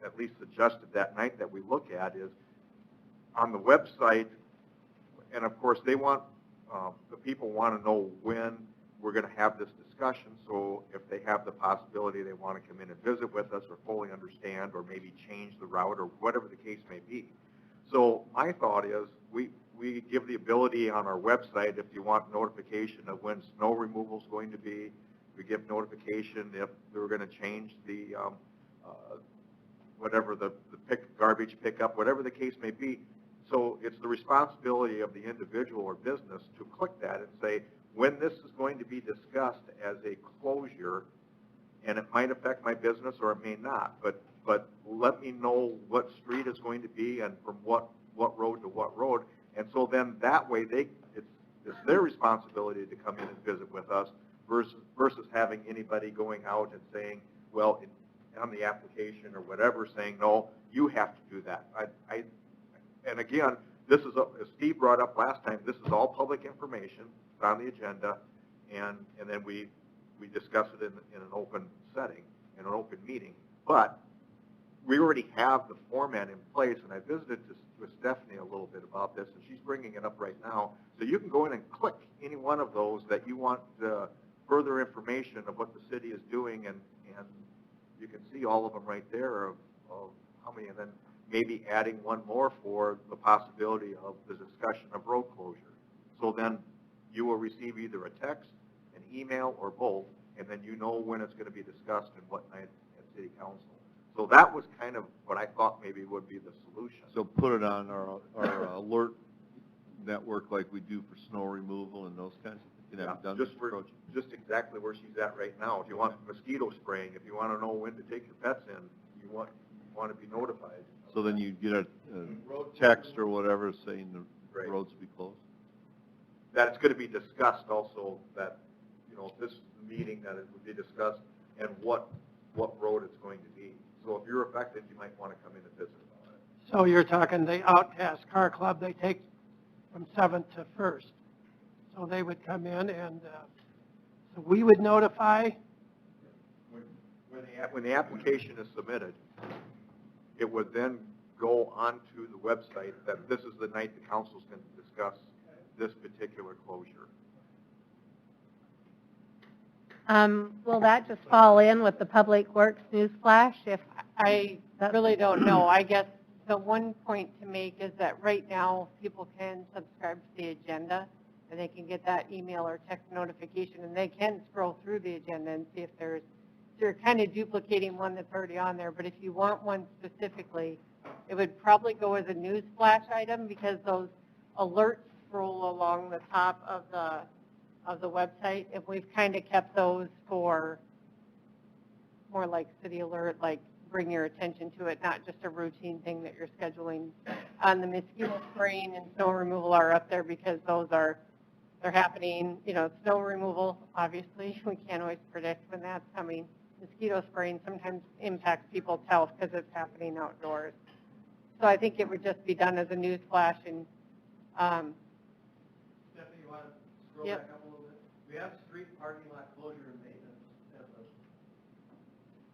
at least suggested that night that we look at is on the website, and of course they want, the people want to know when we're going to have this discussion, so if they have the possibility they want to come in and visit with us or fully understand or maybe change the route or whatever the case may be. So my thought is we give the ability on our website, if you want notification of when snow removal is going to be, we give notification if they're going to change the whatever the garbage pickup, whatever the case may be. So it's the responsibility of the individual or business to click that and say, when this is going to be discussed as a closure, and it might affect my business or it may not, but let me know what street it's going to be and from what road to what road. And so then that way it's their responsibility to come in and visit with us versus having anybody going out and saying, well, on the application or whatever, saying, no, you have to do that. And again, this is, as Steve brought up last time, this is all public information. It's on the agenda, and then we discuss it in an open setting, in an open meeting. But we already have the format in place, and I visited with Stephanie a little bit about this, and she's bringing it up right now. So you can go in and click any one of those that you want further information of what the city is doing, and you can see all of them right there of how many, and then maybe adding one more for the possibility of the discussion of road closure. So then you will receive either a text, an email, or both, and then you know when it's going to be discussed and what night at City Council. So that was kind of what I thought maybe would be the solution.
So put it on our alert network like we do for snow removal and those kinds of things.
Just exactly where she's at right now. If you want mosquito spraying, if you want to know when to take your pets in, you want to be notified.
So then you get a text or whatever saying the roads be closed?
That it's going to be discussed also, that, this meeting that it would be discussed and what road it's going to be. So if you're affected, you might want to come in and visit about it.
So you're talking the Outcast Car Club, they take from 7th to 1st. So they would come in and, so we would notify.
When the application is submitted, it would then go onto the website that this is the night the council's going to discuss this particular closure.
Will that just fall in with the Public Works newsflash?
I really don't know. I guess the one point to make is that right now people can subscribe to the agenda and they can get that email or text notification and they can scroll through the agenda and see if you're kind of duplicating one that's already on there. But if you want one specifically, it would probably go as a news flash item because those alerts scroll along the top of the website. And we've kind of kept those for more like city alert, like bring your attention to it, not just a routine thing that you're scheduling. On the mosquito spraying and snow removal are up there because they're happening, snow removal, obviously, we can't always predict when that's coming. Mosquito spraying sometimes impacts people's health because it's happening outdoors. So I think it would just be done as a news flash and,
Stephanie, you want to scroll
Yep.
back up a little bit? We have street parking lot closure and maintenance.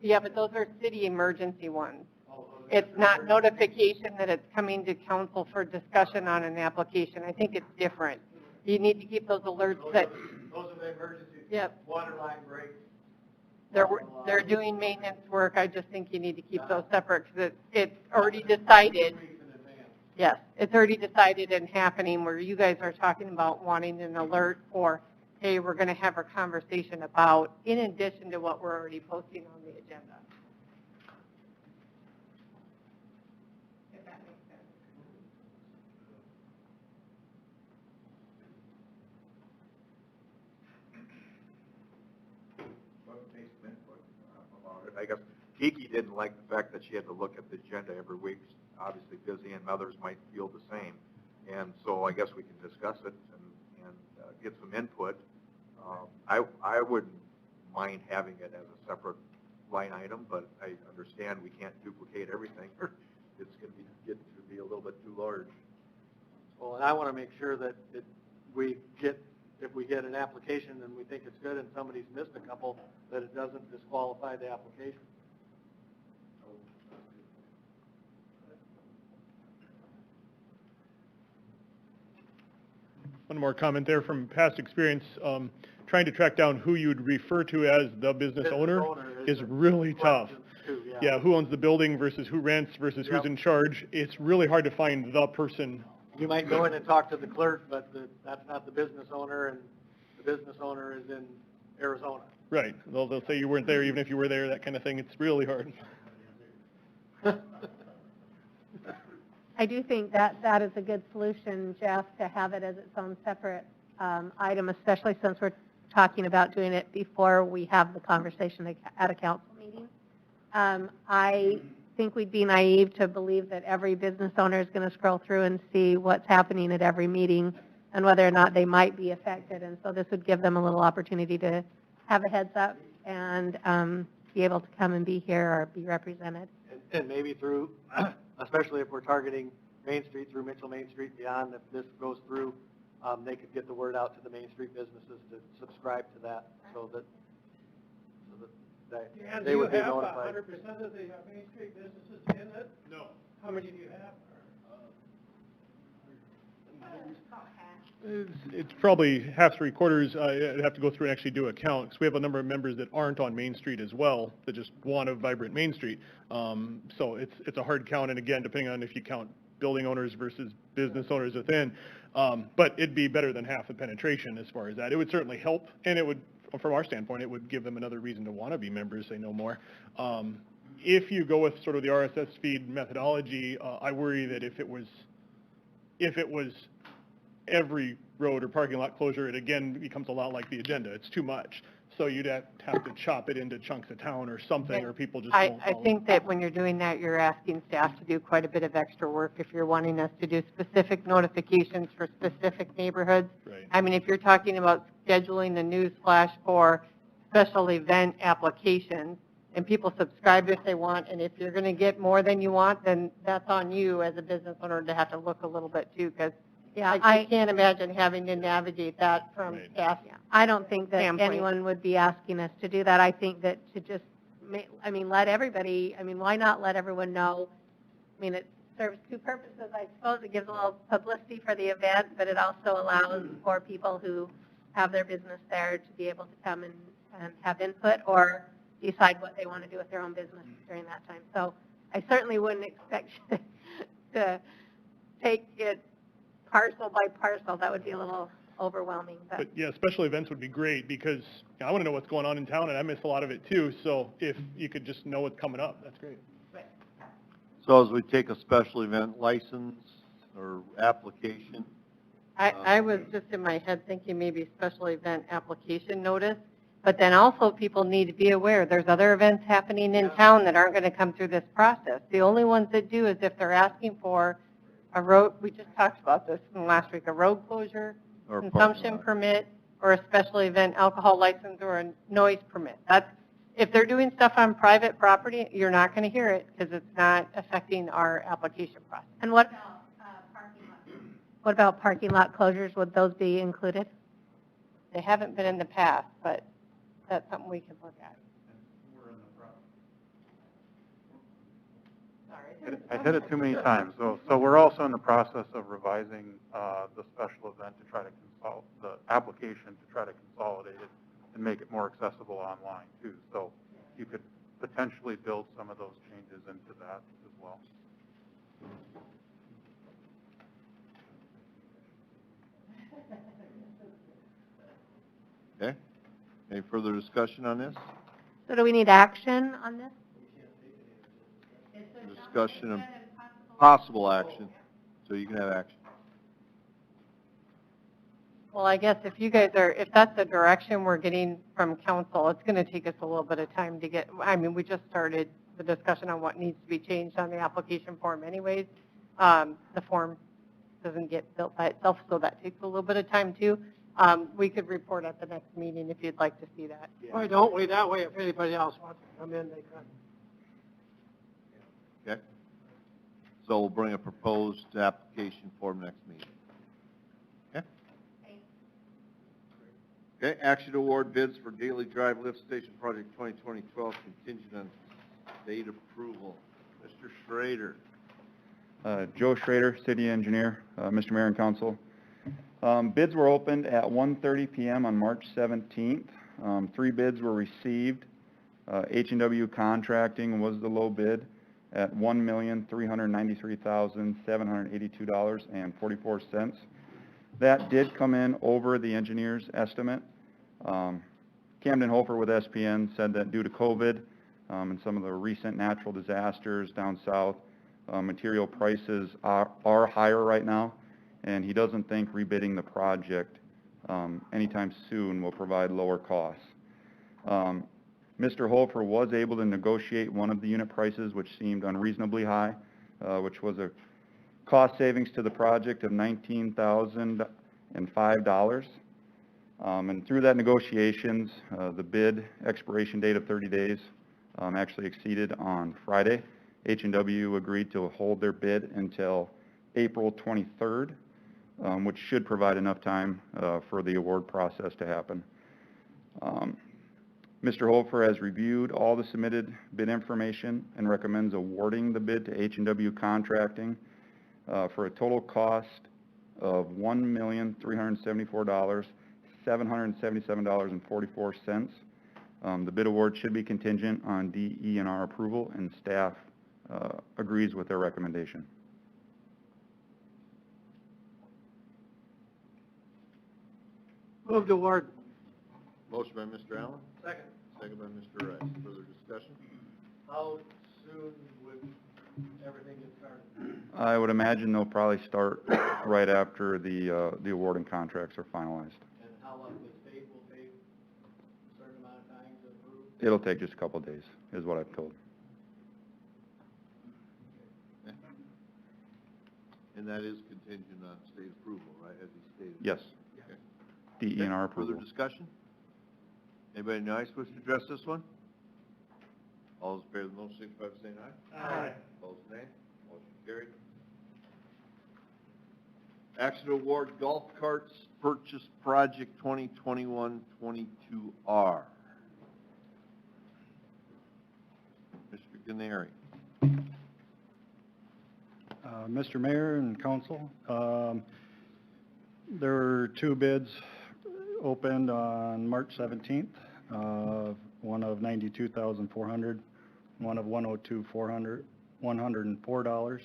yeah, but those are city emergency ones.
Oh,
It's not notification that it's coming to council for discussion on an application. I think it's different. You need to keep those alerts that,
Those are the emergencies.
Yep.
Water line breaks.
they're doing maintenance work. I just think you need to keep those separate because it's already decided. Yes, it's already decided and happening where you guys are talking about wanting an alert for, hey, we're going to have our conversation about, in addition to what we're already posting on the agenda. If that makes sense.
I guess Kiki didn't like the fact that she had to look at the agenda every week. She's obviously busy, and others might feel the same. And so I guess we can discuss it and get some input. I wouldn't mind having it as a separate line item, but I understand we can't duplicate everything. It's going to get to be a little bit too large.
Well, and I want to make sure that we get an application and we think it's good and somebody's missed a couple, that it doesn't disqualify the application.
One more comment there from past experience. Trying to track down who you'd refer to as the business owner is really tough.
Too,
Yeah, who owns the building versus who rents versus who's in charge. It's really hard to find the person.
You might go in and talk to the clerk, but that's not the business owner, and the business owner is in Arizona.
Right. They'll say you weren't there even if you were there, that kind of thing. It's really hard.
I do think that is a good solution, Jeff, to have it as its own separate item, especially since we're talking about doing it before we have the conversation at a council meeting. I think we'd be naive to believe that every business owner is going to scroll through and see what's happening at every meeting and whether or not they might be affected. And so this would give them a little opportunity to have a heads up and be able to come and be here or be represented.
And maybe through, especially if we're targeting Main Street through Mitchell Main Street beyond, if this goes through, they could get the word out to the Main Street businesses to subscribe to that so that they would be notified.
Do you have 100% of the Main Street businesses in it?
No.
How many do you have?
It's probably half, three quarters. I'd have to go through and actually do a count, because we have a number of members that aren't on Main Street as well, that just want a vibrant Main Street. So it's a hard count, and again, depending on if you count building owners versus business owners within, but it'd be better than half the penetration as far as that. It would certainly help, and it would, from our standpoint, it would give them another reason to want to be members, they know more. If you go with sort of the RSS feed methodology, I worry that if it was every road or parking lot closure, it again becomes a lot like the agenda. It's too much. So you'd have to chop it into chunks of town or something, or people just won't
I
follow.
think that when you're doing that, you're asking staff to do quite a bit of extra work if you're wanting us to do specific notifications for specific neighborhoods.
Right.
I mean, if you're talking about scheduling the news flash for special event applications, and people subscribe if they want, and if you're going to get more than you want, then that's on you as a business owner to have to look a little bit too, because I can't imagine having to navigate that from staff.
I don't think that
standpoint.
anyone would be asking us to do that. I think that to just, let everybody, why not let everyone know? It serves two purposes, I suppose. It gives a little publicity for the event, but it also allows for people who have their business there to be able to come and have input or decide what they want to do with their own business during that time. So I certainly wouldn't expect you to take it parcel by parcel. That would be a little overwhelming.
But yeah, special events would be great, because I want to know what's going on in town, and I miss a lot of it too. So if you could just know what's coming up, that's great.
So as we take a special event license or application,
I was just in my head thinking maybe special event application notice, but then also people need to be aware there's other events happening in town that aren't going to come through this process. The only ones that do is if they're asking for a road, we just talked about this from last week, a road closure,
or
consumption permit, or a special event alcohol license or a noise permit. If they're doing stuff on private property, you're not going to hear it because it's not affecting our application process.
And what about parking lot closures? Would those be included?
They haven't been in the past, but that's something we can look at.
I hit it too many times. So we're also in the process of revising the special event to try to the application to try to consolidate it and make it more accessible online too. So you could potentially build some of those changes into that as well.
okay? Any further discussion on this?
So do we need action on this?
Discussion of possible action, so you can have action.
Well, I guess if that's the direction we're getting from council, it's going to take us a little bit of time to get, we just started the discussion on what needs to be changed on the application form anyways. The form doesn't get built by itself, so that takes a little bit of time too. We could report at the next meeting if you'd like to see that.
Why don't we? That way, if anybody else wants to come in, they can.
Okay? So we'll bring a proposed application form next meeting. Okay? Okay, action to award bids for Daily Drive Lift Station Project 2012 contingent on state approval. Mr. Schrader.
Joe Schrader, City Engineer, Mr. Mayor and Council. Bids were opened at 1:30 PM on March 17th. 3 bids were received. H&W Contracting was the low bid at $1,393,782.44. That did come in over the engineer's estimate. Camden Hofer with SPN said that due to COVID and some of the recent natural disasters down south, material prices are higher right now, and he doesn't think rebidding the project anytime soon will provide lower costs. Mr. Hofer was able to negotiate one of the unit prices, which seemed unreasonably high, which was a cost savings to the project of $19,005. And through that negotiations, the bid expiration date of 30 days actually exceeded on Friday. H&W agreed to hold their bid until April 23rd, which should provide enough time for the award process to happen. Mr. Hofer has reviewed all the submitted bid information and recommends awarding the bid to H&W Contracting for a total cost of $1,374,777.44. The bid award should be contingent on DE&R approval, and staff agrees with their recommendation.
Move to award.
Motion by Mr. Allen,
Second.
second by Mr. Rice. Further discussion?
How soon would everything get started?
I would imagine they'll probably start right after the award and contracts are finalized.
And how long the state will take a certain amount of time to approve?
It'll take just a couple of days, is what I've told.
And that is contingent on state approval, right, as he stated?
Yes.
Okay.
DE&R
Further
approval.
discussion? Anybody nice wish to address this one? All those in favor of the motion signify by saying aye.
Aye.
Opposed, nay. Motion carried. Action to award golf carts purchase project 2021-22R. Mr. Canary.
Mr. Mayor and Council, there were 2 bids opened on March 17th, one of $92,400, one of $102,404.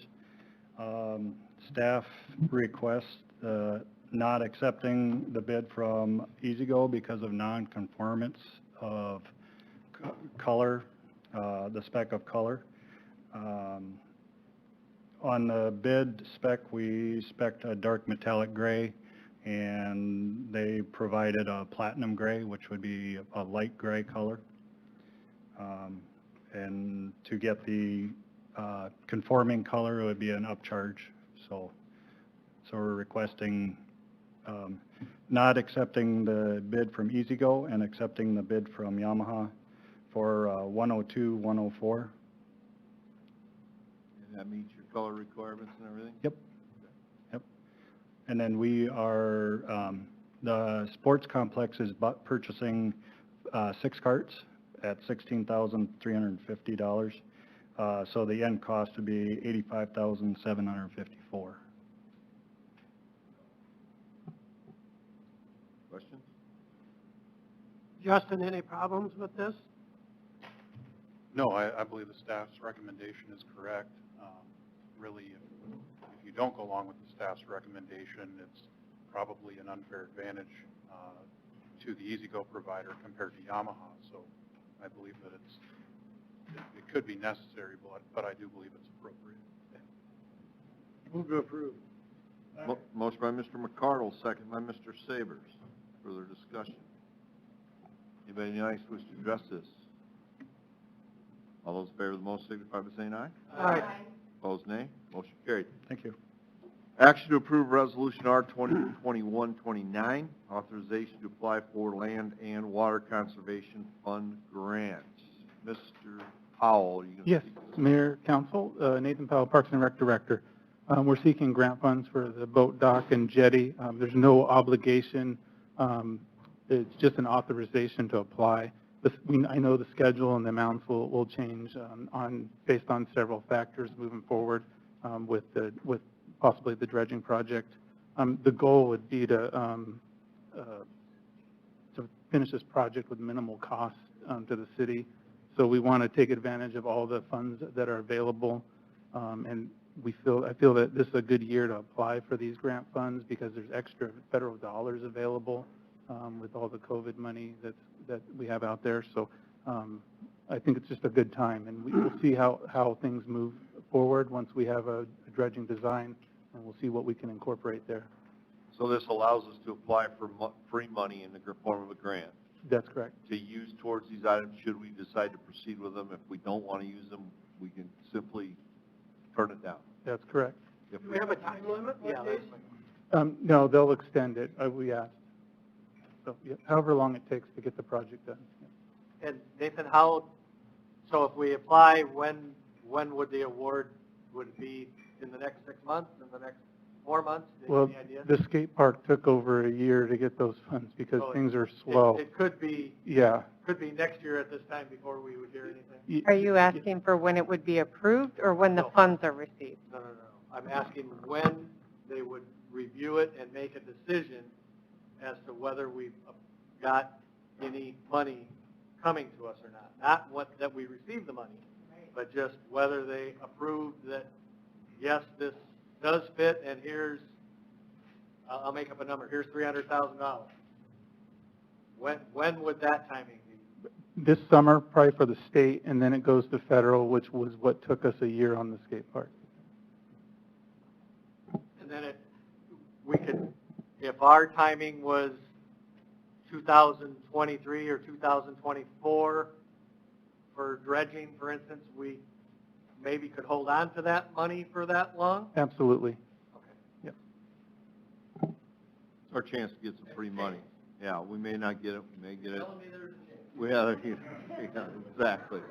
Staff request not accepting the bid from E-Z-Go because of non-conformance of color, the spec of color. On the bid spec, we spec'd a dark metallic gray, and they provided a platinum gray, which would be a light gray color. And to get the conforming color, it would be an upcharge. So we're requesting not accepting the bid from E-Z-Go and accepting the bid from Yamaha for $102,104.
And that meets your color requirements and everything?
Yep. Yep. And then we are, the sports complex is purchasing 6 carts at $16,350. So the end cost would be $85,754.
Questions?
Justin, any problems with this?
No, I believe the staff's recommendation is correct. Really, if you don't go along with the staff's recommendation, it's probably an unfair advantage to the E-Z-Go provider compared to Yamaha. So I believe that it could be necessary, but I do believe it's appropriate.
Move to approve.
Motion by Mr. McCardle, second by Mr. Sabers. Further discussion? Anybody nice wish to address this? All those in favor of the motion signify by saying aye.
Aye.
Opposed, nay. Motion carried.
Thank you.
Action to approve Resolution R 2021-29, authorization to apply for land and water conservation fund grants. Mr. Powell, you can
Yes,
speak to this.
Mayor, Council, Nathan Powell, Parks and Rec Director. We're seeking grant funds for the boat dock and jetty. There's no obligation It's just an authorization to apply. I know the schedule and the amounts will change based on several factors moving forward with possibly the dredging project. The goal would be to finish this project with minimal cost to the city. So we want to take advantage of all the funds that are available, and I feel that this is a good year to apply for these grant funds because there's extra federal dollars available with all the COVID money that we have out there. So I think it's just a good time, and we'll see how things move forward once we have a dredging design, and we'll see what we can incorporate there.
So this allows us to apply for free money in the form of a grant
That's correct.
to use towards these items should we decide to proceed with them. If we don't want to use them, we can simply turn it down.
That's correct.
If
Do we have a time limit? Yeah.
No, they'll extend it, we asked. So, yeah, however long it takes to get the project done.
And Nathan, so if we apply, when would the award, would it be in the next 6 months, in the next 4 months?
Well,
Any idea?
the skate park took over a year to get those funds because
So
things are slow.
It could be,
Yeah.
could be next year at this time before we would hear anything?
Are you asking for when it would be approved or when the
No.
funds are received?
No. I'm asking when they would review it and make a decision as to whether we've got any money coming to us or not. Not that we received the money, but just whether they approve that, yes, this does fit, and I'll make up a number, here's $300,000. When would that timing be?
This summer, probably for the state, and then it goes to federal, which was what took us a year on the skate park.
And then if our timing was 2023 or 2024 for dredging, for instance, we maybe could hold on to that money for that long?
Absolutely.
Okay.
It's our chance to get some free money. Yeah, we may not get it, we may get it.
Telling me there's a chance.
Yeah, exactly.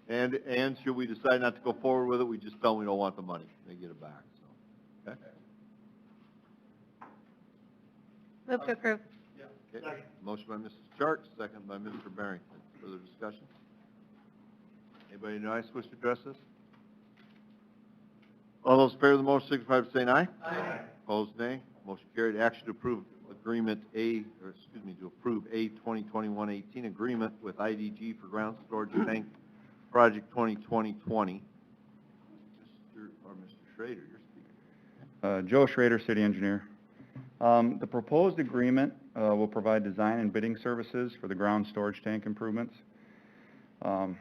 And should we decide not to go forward with it, we just tell them we don't want the money. They get it back, so, okay?
Move to approve.
Okay. Motion by Mrs. Chart, second by Mr. Barrington. Further discussion? Anybody in the audience wish to address this? All those in favor of the motion signify by saying aye.
Aye.
Opposed, nay. Motion carried. Action to approve agreement to approve A 2021-18 agreement with IDG for ground storage tank project 2020. Mr. Schrader, you're speaking.
Joe Schrader, city engineer. The proposed agreement will provide design and bidding services for the ground storage tank improvements. The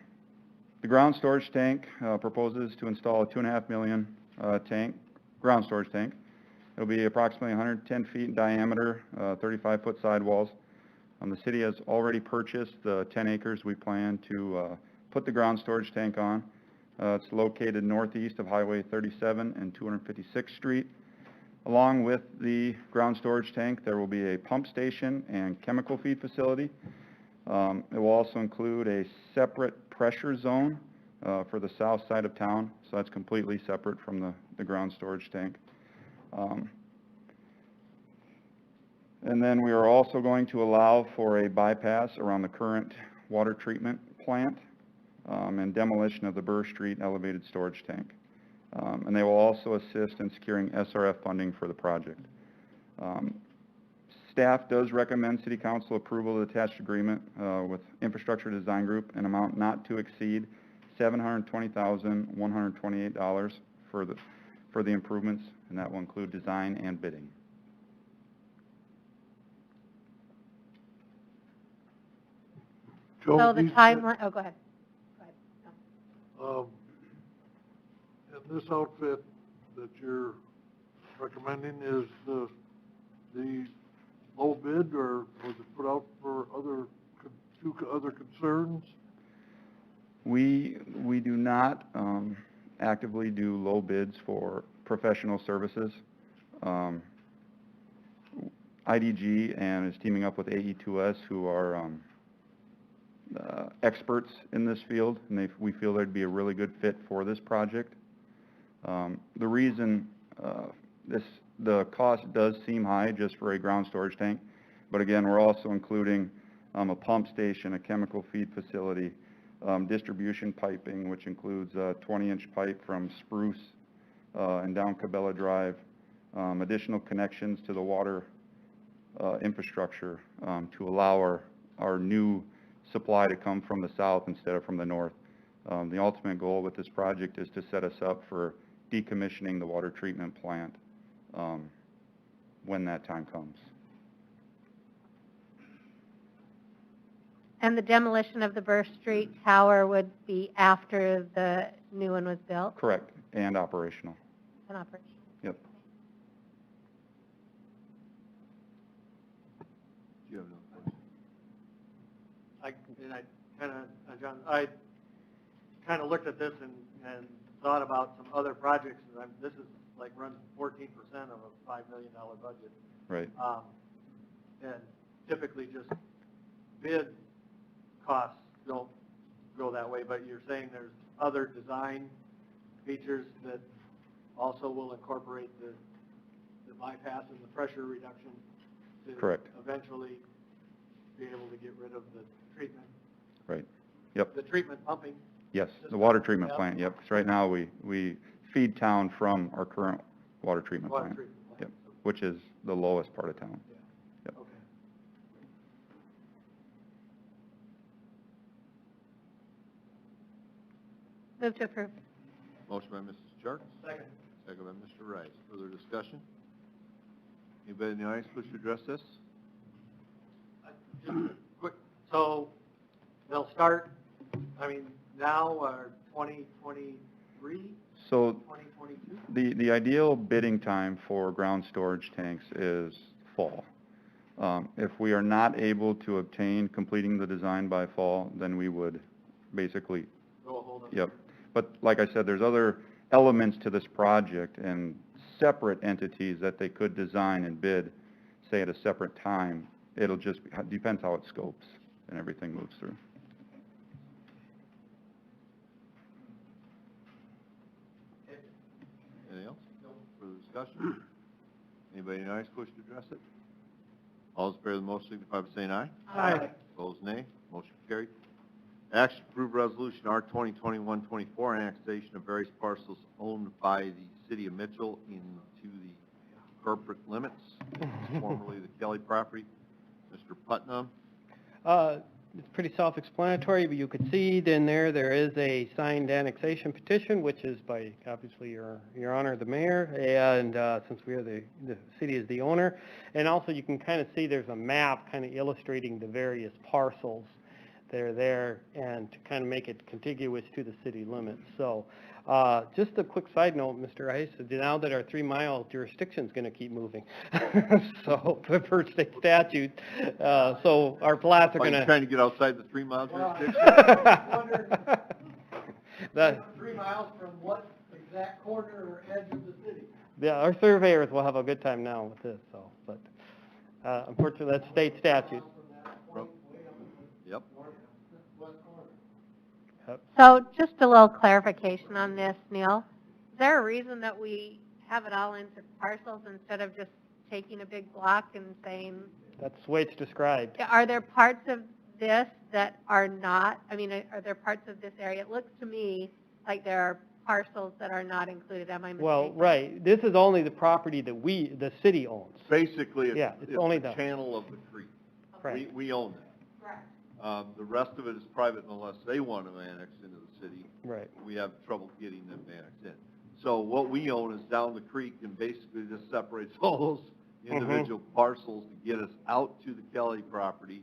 ground storage tank proposes to install a 2.5 million ground storage tank. It'll be approximately 110 feet in diameter, 35-foot sidewalls. The city has already purchased the 10 acres we plan to put the ground storage tank on. It's located northeast of Highway 37 and 256th Street. Along with the ground storage tank, there will be a pump station and chemical feed facility. It will also include a separate pressure zone for the south side of town, so that's completely separate from the ground storage tank. And then we are also going to allow for a bypass around the current water treatment plant and demolition of the Burr Street elevated storage tank. And they will also assist in securing SRF funding for the project. Staff does recommend City Council approval of the attached agreement with Infrastructure Design Group, an amount not to exceed $720,128 for the improvements, and that will include design and bidding.
Joe,
So the
these-
timeline, oh, go ahead.
And this outfit that you're recommending is the low bid, or was it put out for two other concerns?
We do not actively do low bids for professional services. IDG and is teaming up with AE2S, who are experts in this field, and we feel they'd be a really good fit for this project. The reason the cost does seem high just for a ground storage tank But again, we're also including a pump station, a chemical feed facility, distribution piping, which includes a 20-inch pipe from Spruce and down Cabela Drive, additional connections to the water infrastructure to allow our new supply to come from the south instead of from the north. The ultimate goal with this project is to set us up for decommissioning the water treatment plant when that time comes.
And the demolition of the Burr Street Tower would be after the new one was built
Correct, and operational.
and operational?
Yep.
Do you have no question?
John, I kind of looked at this and thought about some other projects, and this is like runs 14% of a $5 million budget.
Right.
And typically just bid costs don't go that way, but you're saying there's other design features that also will incorporate the bypass and the pressure reduction to
Correct.
eventually be able to get rid of the treatment.
Right. Yep.
The treatment pumping.
Yes, the water treatment plant, yep. 'Cause right now, we feed town from our current water treatment
Water
plant.
treatment plant.
Yep, which is the lowest part of town. Yep.
Okay.
Move to approve.
Motion by Mrs. Jarks,
Second.
second by Mr. Rice. Further discussion? Anybody in the audience wish to address this?
Just quick, so they'll start, now or 2023,
So
2022?
the ideal bidding time for ground storage tanks is fall. If we are not able to obtain completing the design by fall, then we would basically,
Go a whole nother
yep. But like I said, there's other elements to this project and separate entities that they could design and bid, say at a separate time. It'll just, depends how it scopes and everything moves through.
Anything else? No. Further discussion? Anybody in the audience wish to address it? All those in favor of the motion signify by saying aye.
Aye.
Opposed, nay. Motion carried. Action to approve resolution R 2021-24, annexation of various parcels owned by the city of Mitchell into the corporate limits, formerly the Kelly property. Mr. Putnam.
It's pretty self-explanatory, but you could see in there is a signed annexation petition, which is by, obviously, your honor, the mayor, and since we are the city is the owner. And also, you can kind of see there's a map kind of illustrating the various parcels that are there and to kind of make it contiguous to the city limits. So just a quick side note, Mr. Rice, now that our 3-mile jurisdiction is going to keep moving. So per state statute, so our plats are going to...
trying to get outside the 3-mile jurisdiction?
The,
3 miles from what exact corner or edge of the city?
yeah, our surveyors will have a good time now with this, so, but unfortunately, that's state statute.
Yep.
So just a little clarification on this, Neil. Is there a reason that we have it all into parcels instead of just taking a big block and saying,
That's the way it's described.
are there parts of this that are not, are there parts of this area? It looks to me like there are parcels that are not included. Am I mistaken?
Well, right, this is only the property that the city owns.
Basically,
Yeah,
it's
it's only
the
the-
channel of the creek.
Correct.
We own it. The rest of it is private unless they want to annex into the city.
Right.
We have trouble getting them annexed in. So what we own is down the creek and basically just separates all those individual parcels to get us out to the Kelly property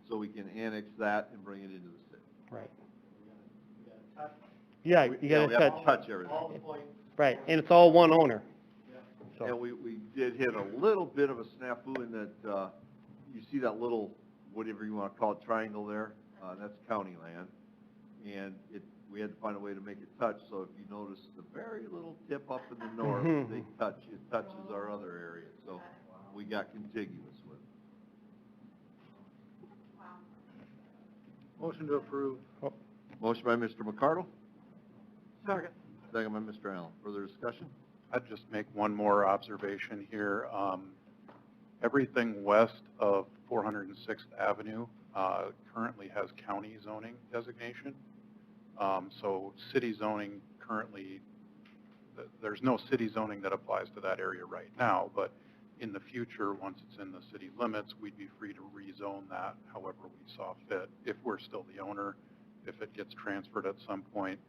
so we can annex that and bring it into the city.
Right. Yeah, you gotta
We have to
touch.
touch everything.
Right, and it's all one owner. So-
And we did hit a little bit of a snafu in that, you see that little, whatever you want to call it, triangle there? That's county land. And we had to find a way to make it touch, so if you notice the very little tip up in the north, it touches our other area. So we got contiguous with it.
Motion to approve.
Motion by Mr. McCardle,
Second.
second by Mr. Allen. Further discussion?
I'd just make one more observation here. Everything west of 406th Avenue currently has county zoning designation. So city zoning currently, there's no city zoning that applies to that area right now, but in the future, once it's in the city limits, we'd be free to rezone that however we saw fit, if we're still the owner. If it gets transferred at some point,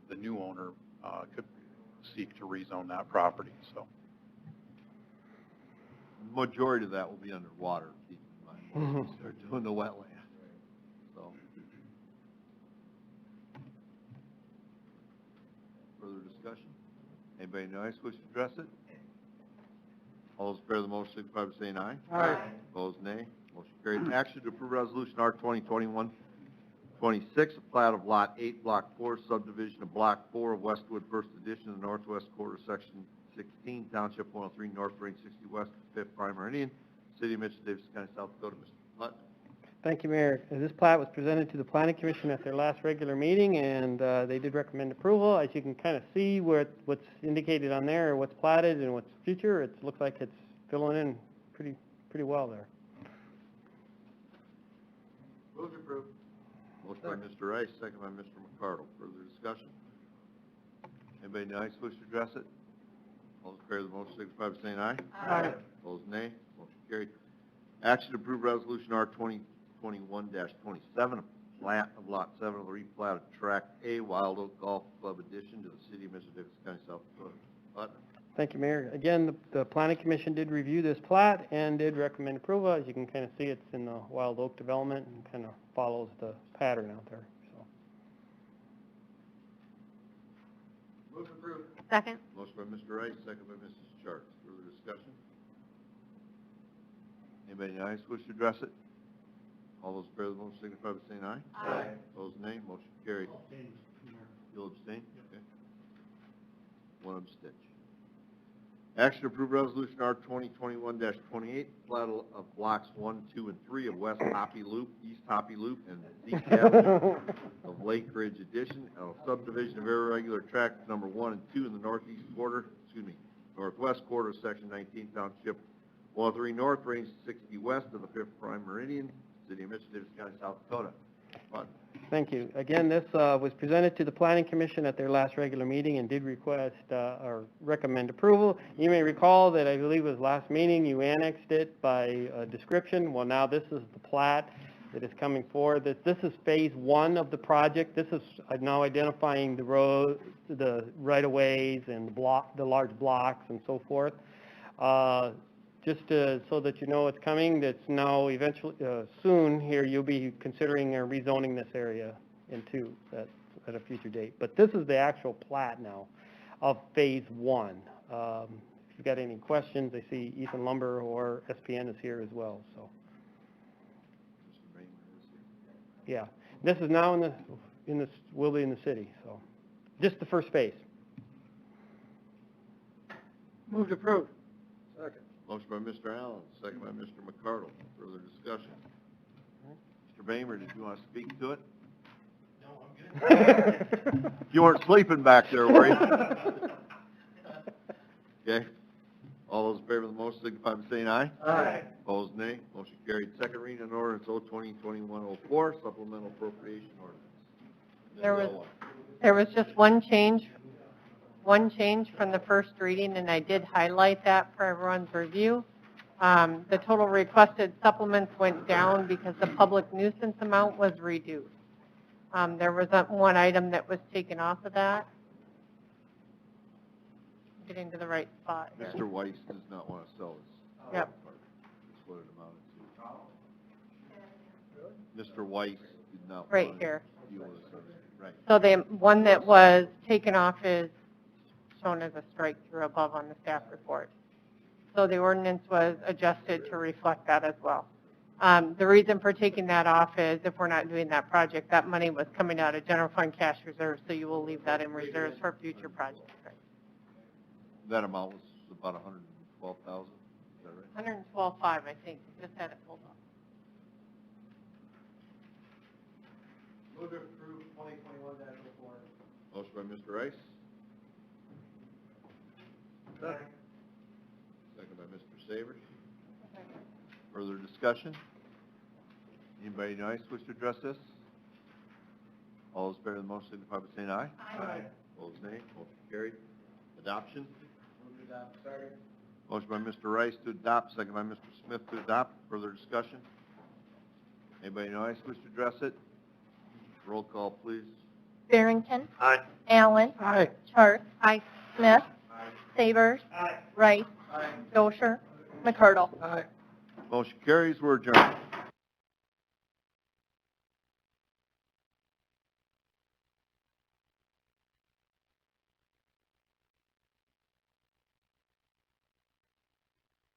the new owner could seek to rezone that property, so.
Majority of that will be underwater, keep in mind, once we start doing the wetland. So. Further discussion? Anybody in the audience wish to address it? All those in favor of the motion signify by saying aye.
Aye.
Opposed, nay. Motion carried. Action to approve resolution R 2021-26, a plat of Lot 8, Block 4, subdivision of Block 4 of Westwood First Edition, the northwest quarter, Section 16, Township 103, North, Range 60 West, 5th Prime Meridian, City of Mitchell, Davidson County, South Dakota. Mr. Putnam.
Thank you, Mayor. This plat was presented to the Planning Commission at their last regular meeting, and they did recommend approval. As you can kind of see what's indicated on there, what's platted and what's future, it looks like it's filling in pretty well there.
Move to approve. Motion by Mr. Rice, second by Mr. McCardle. Further discussion? Anybody in the audience wish to address it? All those in favor of the motion signify by saying aye.
Aye.
Opposed, nay. Motion carried. Action to approve resolution R 2021-27, a plat of Lot 7 of the replat of Tract A, Wild Oak Golf Club addition to the City of Mitchell, Davidson County, South Dakota. Putnam.
Thank you, Mayor. Again, the Planning Commission did review this plat and did recommend approval. As you can kind of see, it's in the Wild Oak development and kind of follows the pattern out there. So.
Move to approve.
Second.
Motion by Mr. Rice, second by Mrs. Charts. Further discussion? Anybody in the audience wish to address it? All those in favor of the motion signify by saying aye.
Aye.
Opposed, nay. Motion carried. You'll abstain? Okay. One abstention. Action to approve resolution R 2021-28, plat of blocks 1, 2, and 3 of West Hoppy Loop, East Hoppy Loop, and Zeke Avenue of Lake Ridge Addition, a subdivision of irregular tract number 1 and 2 in the northwest quarter of Section 19, Township 103 North, Range 60 West of the 5th Prime Meridian, City of Mitchell, Davidson County, South Dakota. Fun.
Thank you. Again, this was presented to the Planning Commission at their last regular meeting and did request or recommend approval. You may recall that I believe it was last meeting you annexed it by description. Well, now this is the plat that is coming forward. This is phase 1 of the project. This is now identifying the road, the right-of-ways and the large blocks and so forth. Just so that you know it's coming, that's now eventually, soon here, you'll be considering rezoning this area into at a future date. But this is the actual plat now of phase 1. If you've got any questions, I see Ethan Lumber or SPN is here as well, so. Yeah, this is now will be in the city, so. Just the first phase.
Move to approve.
Second. Motion by Mr. Allen, second by Mr. McCardle. Further discussion? Mr. Bamer, did you want to speak to it? No, I'm good. You weren't sleeping back there, were you? Okay. All those in favor of the motion signify by saying aye.
Aye.
Opposed, nay. Motion carried. Second reading on ordinance 020-2104, supplemental appropriation ordinance.
There was just one change from the first reading, and I did highlight that for everyone's review. The total requested supplements went down because the public nuisance amount was reduced. There was one item that was taken off of that. Getting to the right spot here.
Mr. Weiss does not want to sell his
Yep.
part. That's what it amounted to. Mr. Weiss did not
Right
want
here.
to deal with it. Right.
So the one that was taken off is shown as a strike through above on the staff report. So the ordinance was adjusted to reflect that as well. The reason for taking that off is if we're not doing that project, that money was coming out of general fund cash reserves, so you will leave that in reserves for future projects. Right?
That amount was about $112,000, is that right?
112.5, I think. Just had it pulled up.
Move to approve 2021-04.
Motion by Mr. Rice. Second by Mr. Savers. Further discussion? Anybody in the audience wish to address this? All those in favor of the motion signify by saying aye.
Aye.
Opposed, nay. Motion carried. Adoption. Motion by Mr. Rice to adopt, second by Mr. Smith to adopt. Further discussion? Anybody in the audience wish to address it? Roll call, please.
Barrington.
Aye.
Allen.
Aye.
Charles. Aye. Smith. Savers. Rice. Dosher. McCardle.
Aye.
Motion carries. We're adjourned.